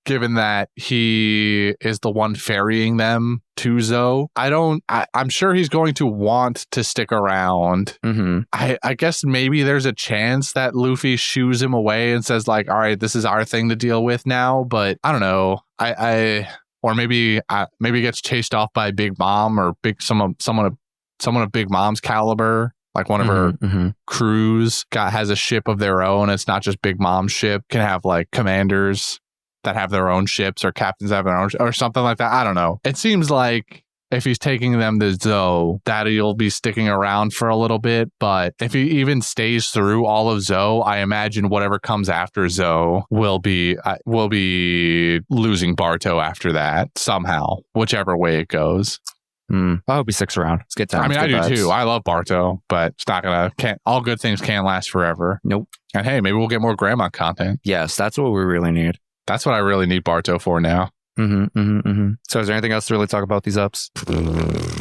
given that he is the one ferrying them to Zoe. I'm sure he's going to want to stick around. I guess maybe there's a chance that Luffy shoos him away and says like, all right, this is our thing to deal with now, but I don't know. Or maybe he gets chased off by Big Mom or someone of Big Mom's caliber, like one of her crews has a ship of their own. It's not just Big Mom's ship. Can have like commanders that have their own ships or captains have their own or something like that. I don't know. It seems like taking them to Zoe, that he'll be sticking around for a little bit. But if he even stays through all of Zoe, I imagine whatever comes after Zoe will be losing Barto after that somehow, whichever way it goes. I hope he sticks around. It's good time. I mean, I do too. I love Barto, but it's not all good things can't last forever. Nope. And hey, maybe we'll get more grandma content. Yes, that's what we really need. That's what I really need Barto for now. So is there anything else to really talk about these ups?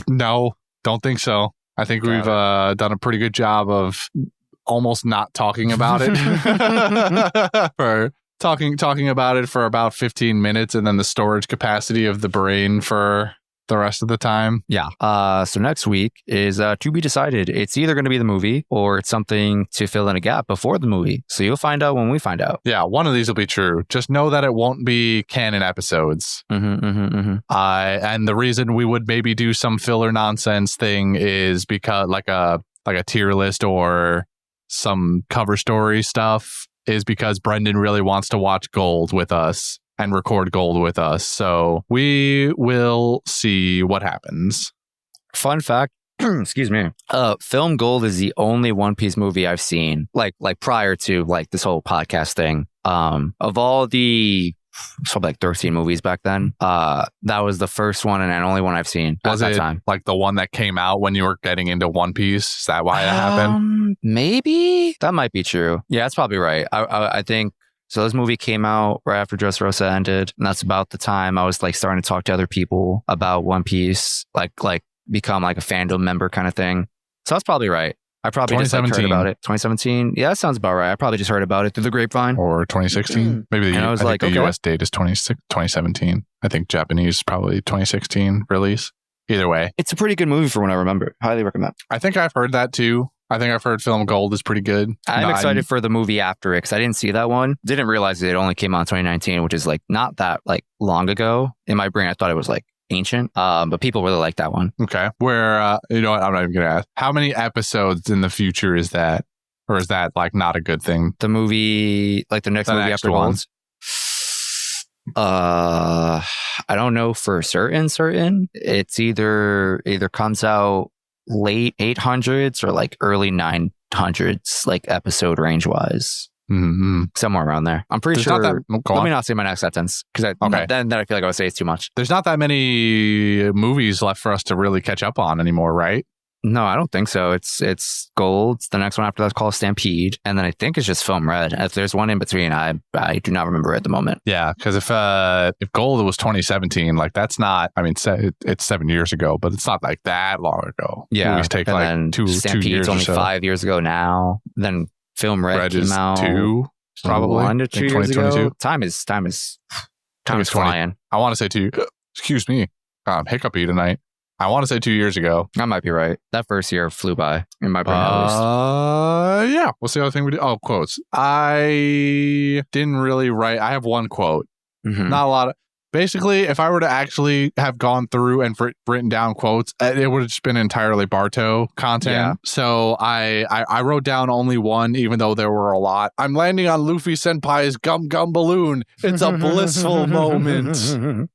No, don't think so. I think we've done a pretty good job of almost not talking about it. For talking about it for about 15 minutes, and then the storage capacity of the brain for the rest of the time. Yeah. So next week is to be decided. It's either going to be the movie or it's something to fill in a gap before the movie. So you'll find out when we find out. Yeah, one of these will be true. Just know that it won't be canon episodes. And the reason we would maybe do some filler nonsense thing is because like a tier list or some cover story stuff is because Brendan really wants to watch Gold with us and record Gold with us. So we will see what happens. Fun fact, excuse me. Film Gold is the only One Piece movie I've seen, like prior to like this whole podcast thing. Of all the probably like 13 movies back then, that was the first one and only one I've seen at that time. Like the one that came out when you were getting into One Piece? Is that why it happened? Maybe. That might be true. Yeah, that's probably right. I think so. This movie came out right after Dressrosa ended, and that's about the time I was like starting to talk to other people about One Piece, like become like a fandom member kind of thing. So that's probably right. I probably just like, heard about it. 2017. Yeah, that sounds about right. I probably just heard about it through the grapevine. Or 2016. Maybe I think the US date is 2017. I think Japanese probably 2016 release. Either way, it's a pretty good movie for when I remember. Highly recommend. I think I've heard that too. I think I've heard Film Gold is pretty good. I'm excited for the movie after it because I didn't see that one. Didn't realize it only came out in 2019, which is like not that like long ago. In my brain, I thought it was like ancient. But people really like that one. Okay. Where, you know what? I'm not even going to ask. How many episodes in the future is that? Or is that like not a good thing? The movie, like the next movie after Gold? I don't know for certain. It's either comes out late 800s or like early 900s, like episode range wise. Somewhere around there. I'm pretty sure. Let me not say my next sentence because then I feel like I would say it's too much. There's not that many movies left for us to really catch up on anymore, right? No, I don't think so. It's Gold. The next one after that's called Stampede, and then I think it's just Film Red. If there's one in between, I do not remember at the moment. Yeah, because if Gold was 2017, like that's not. I mean, it's 7 years ago, but it's not like that long ago. Yeah, movies take like 2 years. Only or so. 5 years ago now. Then Film Red came out 2, probably 1 to 2 years ago. Time is flying. I want to say 2. Excuse me, hiccupy tonight. I want to say 2 years ago. I might be right. That first year flew by in my brain at least. Yeah. What's the other thing we did? Oh, quotes. I didn't really write. I have one quote. Not a lot of. Basically, if I were to actually have gone through and written down quotes, it would have just been entirely Barto content. Yeah. So I wrote down only one, even though there were a lot. I'm landing on Luffy Senpai's gum balloon. It's a blissful moment.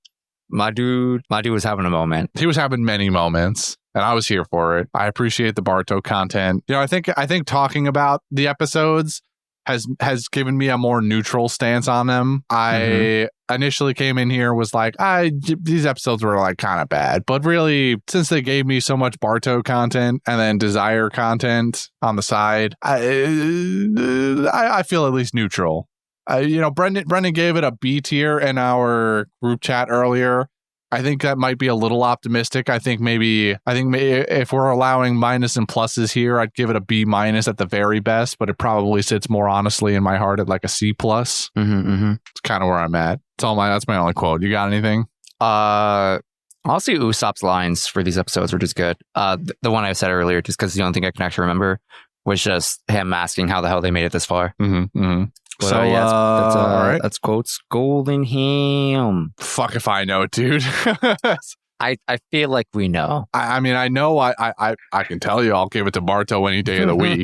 My dude was having a moment. He was having many moments, and I was here for it. I appreciate the Barto content. You know, I think talking about the episodes has given me a more neutral stance on them. I initially came in here was like, these episodes were like kind of bad, but really, since they gave me so much Barto content and then Desire content on the side, I feel at least neutral. Brendan gave it a B tier in our group chat earlier. I think that might be a little optimistic. I think maybe if we're allowing minus and pluses here, I'd give it a B minus at the very best, but it probably sits more honestly in my heart at like a C plus. It's kind of where I'm at. That's my only quote. You got anything? I'll see Usopp's lines for these episodes were just good. The one I said earlier, just because the only thing I can actually remember was just him asking how the hell they made it this far. But, so yeah, all right. That's quotes. Golden Ham. Fuck if I know, dude. I feel like we know. I mean, I know. I can tell you, I'll give it to Barto any day of the week.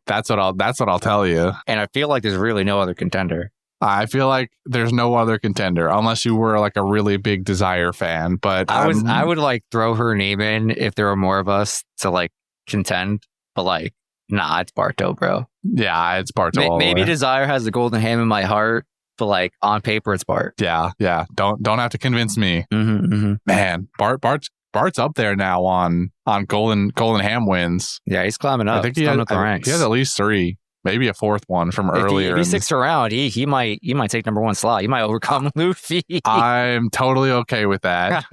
That's what I'll tell you. And I feel like there's really no other contender. I feel like there's no other contender unless you were like a really big Desire fan. But I would like throw her name in if there were more of us to like contend. But like, nah, it's Barto, bro. Yeah, it's Barto. Maybe Desire has the golden ham in my heart, but like on paper, it's Bart. Yeah. Don't have to convince me. Man, Bart's up there now on golden ham wins. Yeah, he's climbing up. I think he has at least 3. Maybe a 4th one from earlier. If he sticks around, he might take number 1 slot. He might overcome Luffy. I'm totally okay with that.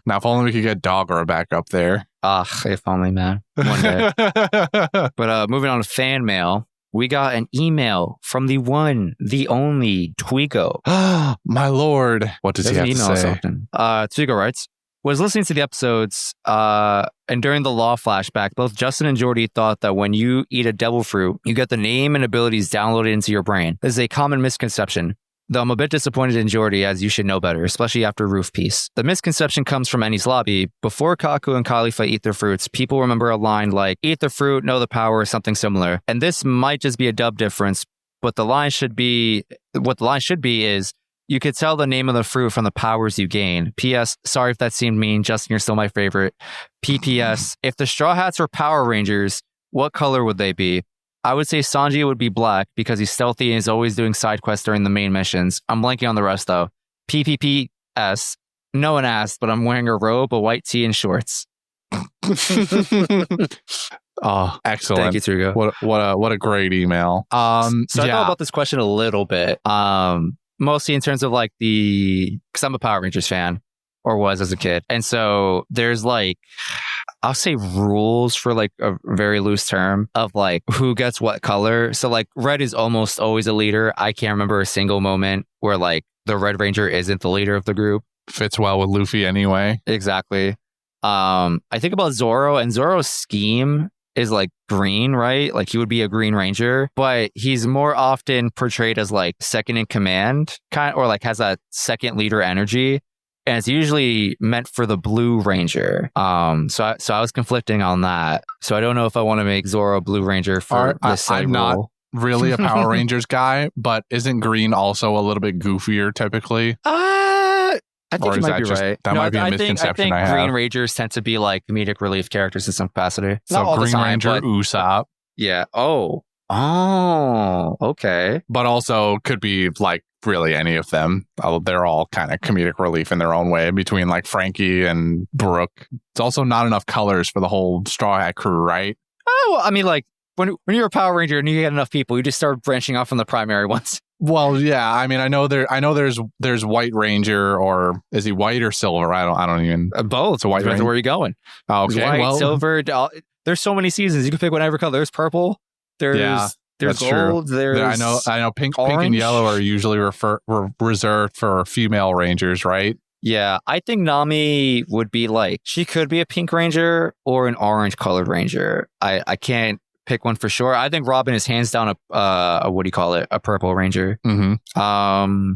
Now, if only we could get Dogger back up there. If only, man. One day. But moving on to fan mail, we got an email from the one, the only Twigo. My lord. What does he have to say? Twigo writes, was listening to the episodes, and during the Law flashback, both Justin and Jordy thought that when you eat a devil fruit, you get the name and abilities downloaded into your brain. This is a common misconception, though I'm a bit disappointed in Jordy, as you should know better, especially after Twopiece. The misconception comes from Eni's lobby. Before Kaku and Khalifa eat their fruits, people remember a line like, eat the fruit, know the power, or something similar. And this might just be a dub difference, but what the line should be is, you could tell the name of the fruit from the powers you gain. P.S. Sorry if that seemed mean. Justin, you're still my favorite. P.P.S. If the Straw Hats were Power Rangers, what color would they be? I would say Sanji would be black because he's stealthy and is always doing side quests during the main missions. I'm blanking on the rest, though. P.P.P.S. No one asked, but I'm wearing a robe, a white tee, and shorts. Oh, excellent. Thank you, Twigo. What a great email. So I thought about this question a little bit. Mostly in terms of like because I'm a Power Rangers fan, or was as a kid. And so there's like, I'll say rules for like a very loose term of like who gets what color. So like red is almost always a leader. I can't remember a single moment where like the Red Ranger isn't the leader of the group. Fits well with Luffy anyway. Exactly. I think about Zoro, and Zoro's scheme is like green, right? Like he would be a Green Ranger, but he's more often portrayed as like second in command, or like has a second leader energy, and it's usually meant for the Blue Ranger. So I was conflicting on that. So I don't know if I want to make Zoro Blue Ranger for this. I'm not really a Power Rangers guy, but isn't Green also a little bit goofier typically? I think you might be right. That might be a misconception I think Green Rangers tend to be like comedic relief characters in some capacity. So Green Ranger, Usopp. Yeah. Oh, okay. But also could be like really any of them. They're all kind of comedic relief in their own way between like Frankie and Brooke. It's also not enough colors for the whole Straw Hat crew, right? Oh, well, I mean, like when you're a Power Ranger and you get enough people, you just start branching off from the primary ones. Well, yeah. I mean, I know there's White Ranger, or is he white or silver? I don't even. Both. It's a White Ranger. Where are you going? Oh, okay. White, silver. There's so many seasons. You can pick whatever color. There's purple. There's gold. True. I know. Pink and yellow are usually reserved for female Rangers, right? Yeah, I think Nami would be like, she could be a Pink Ranger or an orange colored Ranger. I can't pick one for sure. I think Robin is hands down a what do you call it? A Purple Ranger. Mm-hmm.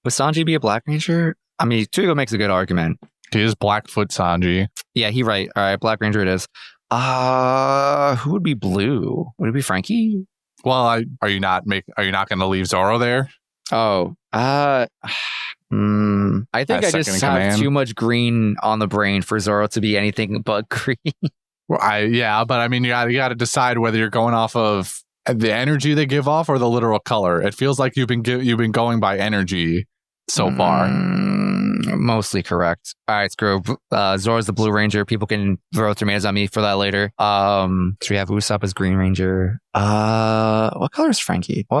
Would Sanji be a Black Ranger? I mean, Twigo makes a good argument. He is Blackfoot Sanji. Yeah, he's right. All right, Black Ranger it is. Who would be blue? Would it be Frankie? Well, are you not going to leave Zoro there? Oh, I think I just have too much green on the brain for Zoro to be anything but green. Well, but I mean, you got to decide whether you're going off of the energy they give off or the literal color. It feels like you've been going by energy so far. Mostly correct. All right, screw. Zoro's the Blue Ranger. People can throw tomatoes on me for that later. So we have Usopp as Green Ranger. What color is Frankie? This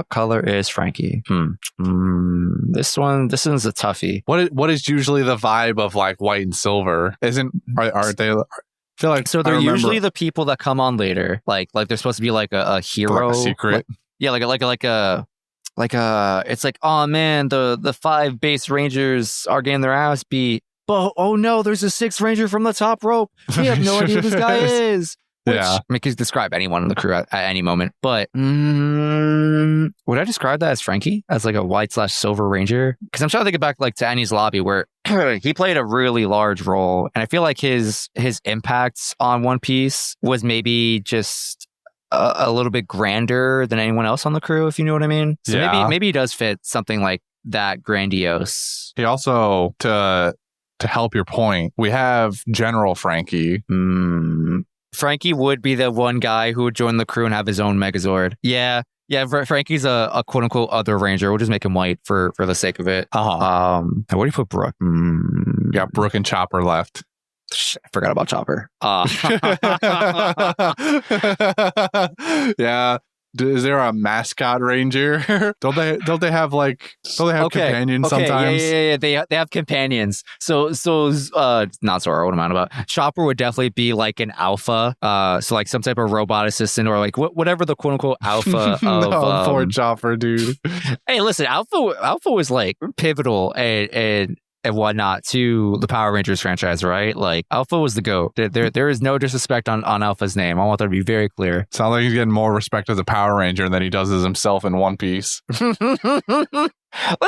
one's a toughie. What is usually the vibe of like white and silver? Aren't they? I feel like so they're usually the people that come on later. Like they're supposed to be like a hero, like a secret. It's like, oh man, the 5 base Rangers are getting their ass beat, but oh no, there's a 6th Ranger from the top rope. We have no idea who this guy is. Which, yeah, I mean, you could describe anyone in the crew at any moment, but would I describe that as Frankie as like a white/silver Ranger? Because I'm trying to think back like to Eni's lobby where he played a really large role, and I feel like his impacts on One Piece was maybe just a little bit grander than anyone else on the crew, if you know what I mean. So maybe he does fit something like that grandiose. He also, to help your point, we have General Frankie. Frankie would be the one guy who would join the crew and have his own Megazord. Yeah, Frankie's a quote unquote other ranger. We'll just make him white for the sake of it. Where do you put Brooke? Yeah, Brooke and Chopper left. I forgot about Chopper. Yeah. Is there a mascot ranger? Don't they have companions sometimes? Yeah. They have companions. So not Zora. What am I on about? Chopper would definitely be like an alpha. So like some type of robot assistant or like whatever the quote unquote alpha of. No, poor Chopper, dude. Hey, listen, Alpha was like pivotal and whatnot to the Power Rangers franchise, right? Like Alpha was the GOAT. There is no disrespect on Alpha's name. I want that to be very clear. Sounds like he's getting more respect as a Power Ranger than he does as himself in One Piece. Listen,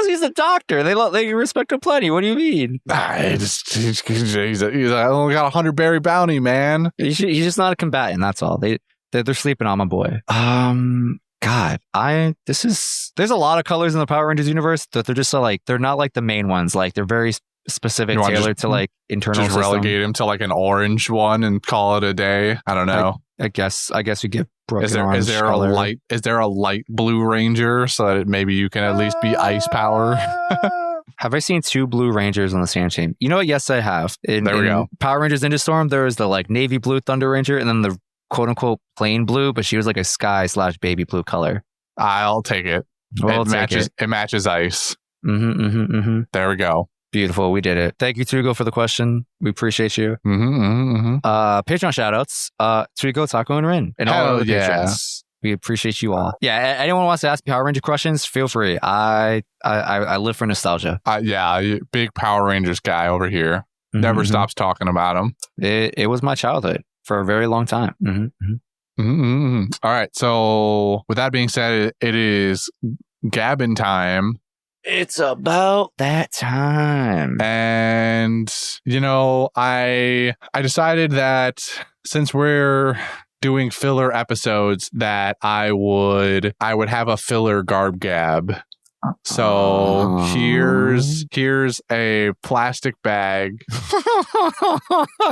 he's a doctor. They respect him plenty. What do you mean? He's only got 100 berry bounty, man. He's just not a combatant. That's all. They're sleeping on my boy. God, there's a lot of colors in the Power Rangers universe that they're just so like, they're not like the main ones. Like they're very specific, tailored to like internal just system. Relegate him to like an orange one and call it a day. I don't know. I guess we give Brooke is there a light blue ranger so that maybe you can at least be ice power? Have I seen 2 blue rangers on the same team? You know what? Yes, I have. There we go. Power Rangers Ninja Storm, there was the like navy blue Thunder Ranger and then the quote unquote plain blue, but she was like a sky/baby blue color. I'll take it. It matches ice. There we go. Beautiful. We did it. Thank you, Trigo, for the question. We appreciate you. Patreon shout outs. Trigo, Taco, and Rin. And all of the patrons. We appreciate you all. Yeah, anyone wants to ask Power Ranger questions, feel free. I live for nostalgia. Big Power Rangers guy over here. Never stops talking about them. It was my childhood for a very long time. All right. So with that being said, it is gabbing time. It's about that time. And, I decided that since we're doing filler episodes that I would have a filler garb gab. So here's a plastic bag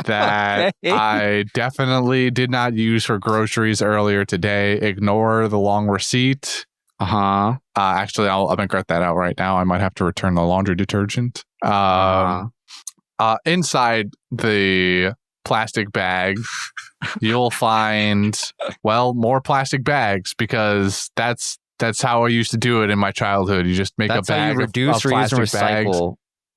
that I definitely did not use for groceries earlier today. Ignore the long receipt. Actually, I'll regret that out right now. I might have to return the laundry detergent. Inside the plastic bag, you'll find more plastic bags because that's how I used to do it in my childhood. You just make a bag of plastic bags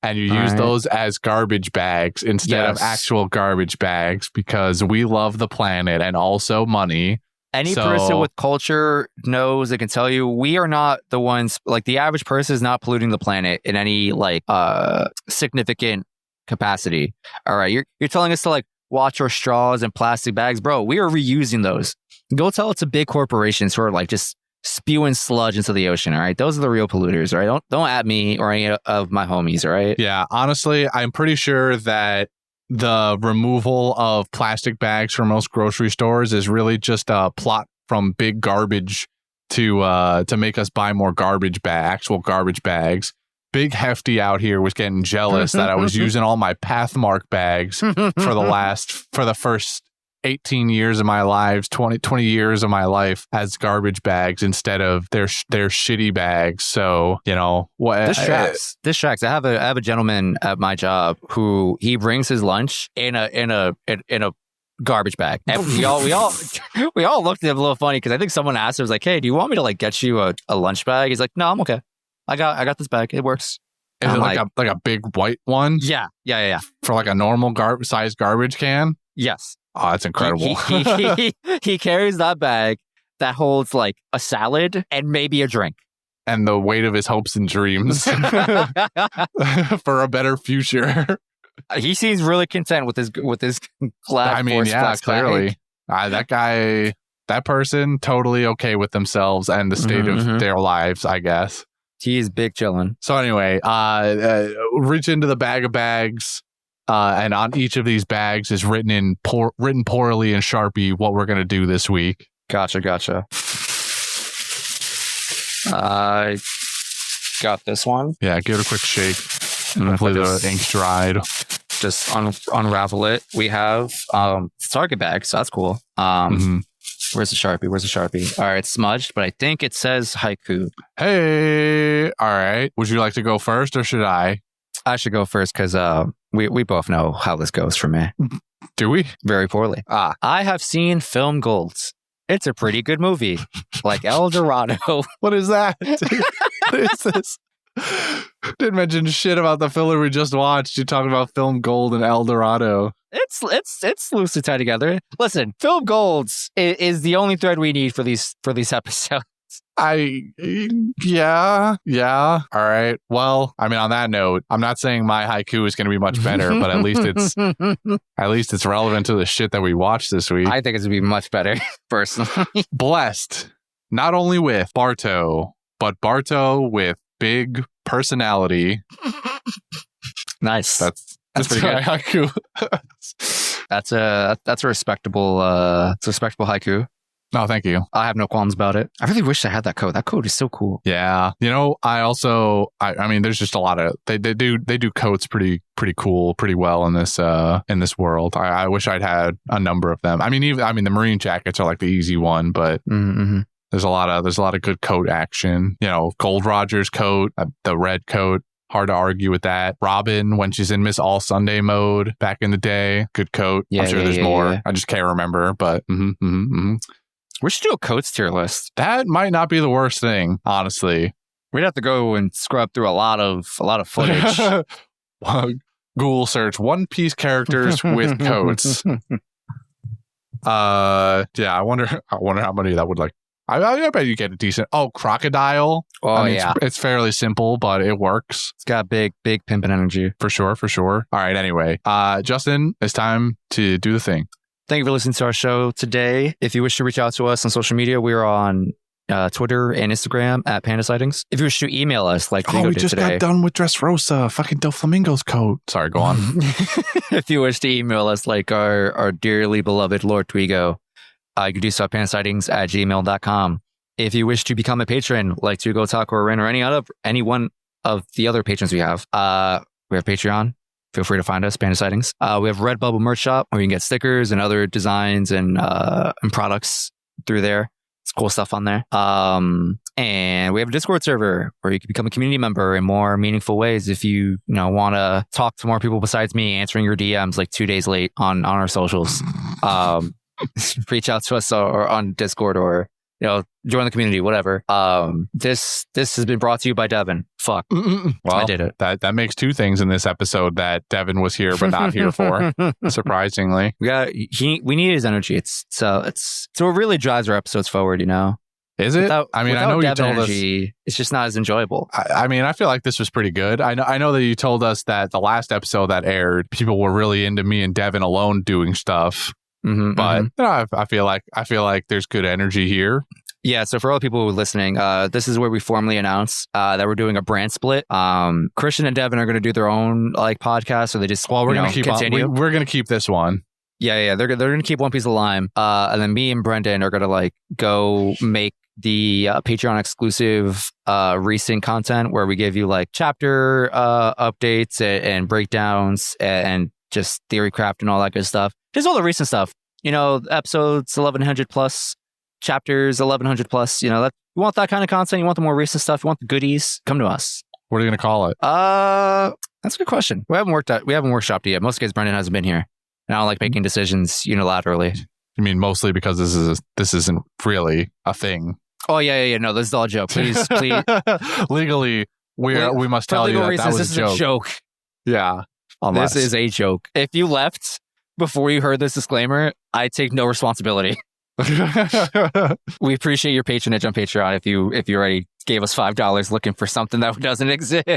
and you use those as garbage bags instead of actual garbage bags because we love the planet and also money. Any person with culture knows, they can tell you, we are not the ones, like the average person is not polluting the planet in any like significant capacity. All right. You're telling us to like watch our straws and plastic bags. Bro, we are reusing those. Go tell it to big corporations who are like just spewing sludge into the ocean. All right. Those are the real polluters. All right. Don't at me or any of my homies. All right. Yeah. Honestly, I'm pretty sure that the removal of plastic bags from most grocery stores is really just a plot from big garbage to make us buy more actual garbage bags. Big Hefty out here was getting jealous that I was using all my Pathmark bags for the first 18 years of my lives, 20 years of my life as garbage bags instead of their shitty bags. So, what this tracks. I have a gentleman at my job who he brings his lunch in a garbage bag. And we all looked at him a little funny because I think someone asked him, was like, "Hey, do you want me to like get you a lunch bag?" He's like, "No, I'm okay. I got this bag. It works." Is it like a big white one? Yeah. For like a normal size garbage can? Yes. Oh, that's incredible. He carries that bag that holds like a salad and maybe a drink. And the weight of his hopes and dreams for a better future. He seems really content with his glass. Clearly. That person, totally okay with themselves and the state of their lives, I guess. He is big chillin'. So anyway, reach into the bag of bags. And on each of these bags is written poorly in Sharpie what we're going to do this week. Gotcha. I got this one. Yeah, give it a quick shake. And hopefully the ink's dried. Just unravel it. We have Target bag, so that's cool. Where's the Sharpie? All right, it's smudged, but I think it says haiku. Hey, all right. Would you like to go first, or should I? I should go first because we both know how this goes for me. Do we? Very poorly. I have seen Film Golds. It's a pretty good movie, like El Dorado. What is that? What is this? Didn't mention shit about the filler we just watched. You're talking about Film Gold and El Dorado. It's loosely tied together. Listen, Film Golds is the only thread we need for these episodes. Yeah. All right. Well, I mean, on that note, I'm not saying my haiku is going to be much better, but at least it's relevant to the shit that we watched this week. I think it's going to be much better, personally. Blessed, not only with Barto, but Barto with big personality. Nice. That's pretty good. Haiku. That's a respectable haiku. No, thank you. I have no qualms about it. I really wish I had that code. That code is so cool. Yeah. You know, I mean, there's just a lot of they do coats pretty cool, pretty well in this world. I wish I'd had a number of them. I mean, the marine jackets are like the easy one, but there's a lot of good coat action. You know, Gold Roger's coat, the red coat. Hard to argue with that. Robin, when she's in Miss All Sunday mode back in the day, good coat. I'm sure there's more. Yeah. I just can't remember, but we should do a coats tier list. That might not be the worst thing, honestly. We'd have to go and scrub through a lot of footage. Google search One Piece characters with coats. Yeah, I wonder how many that would like. I bet you get a decent. Oh, Crocodile. Oh, I mean, yeah. It's fairly simple, but it works. It's got big pimpin' energy. For sure. All right, anyway. Justin, it's time to do the thing. Thank you for listening to our show today. If you wish to reach out to us on social media, we are on Twitter and Instagram at Panda Sightings. If you wish to email us, like Vigo we just got done with Dressrosa, fucking Doflamingo's coat. Sorry, go on. If you wish to email us, like our dearly beloved Lord Twigo, you can do so at pandasightings@gmail.com. If you wish to become a patron, like Tugo, Taco, or Ren, or any one of the other patrons we have Patreon. Feel free to find us, Panda Sightings. We have Redbubble merch shop where you can get stickers and other designs and products through there. It's cool stuff on there. And we have a Discord server where you can become a community member in more meaningful ways if you want to talk to more people besides me answering your DMs like 2 days late on our socials. Reach out to us or on Discord or join the community, whatever. This has been brought to you by Devin. Fuck. Well, I did it. That makes two things in this episode that Devin was here but not here for. Surprisingly, we need his energy. It's what really drives our episodes forward. Is it? I know you told energy, us it's just not as enjoyable. I mean, I feel like this was pretty good. I know that you told us that the last episode that aired, people were really into me and Devin alone doing stuff. But I feel like there's good energy here. Yeah, so for all the people who are listening, this is where we formally announce that we're doing a brand split. Christian and Devin are going to do their own podcast, so they just we're going to keep continue. We're going to keep this one. Yeah, they're going to keep One Piece of Lime, and then me and Brendan are going to go make the Patreon exclusive recent content where we give you chapter updates and breakdowns and just theory craft and all that good stuff. Just all the recent stuff, episodes 1100 plus, chapters 1100 plus. You want that kind of content? You want the more recent stuff? You want the goodies? Come to us. What are you going to call it? That's a good question. We haven't workshopped it yet. Most cases, Brendan hasn't been here, and I don't like making decisions unilaterally. You mean mostly because this isn't really a thing? Oh yeah. No, this is all a joke. Please. Legally, we must tell you that was a joke. Yeah, this is a joke. If you left before you heard this disclaimer, I take no responsibility. We appreciate your patronage on Patreon. If you already gave us $5 looking for something that doesn't exist.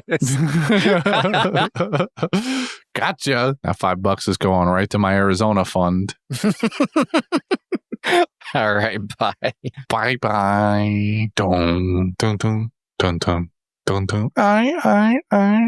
Gotcha. That $5 is going right to my Arizona fund. All right, bye. Bye. Dun dun dun dun dun dun dun. Aye.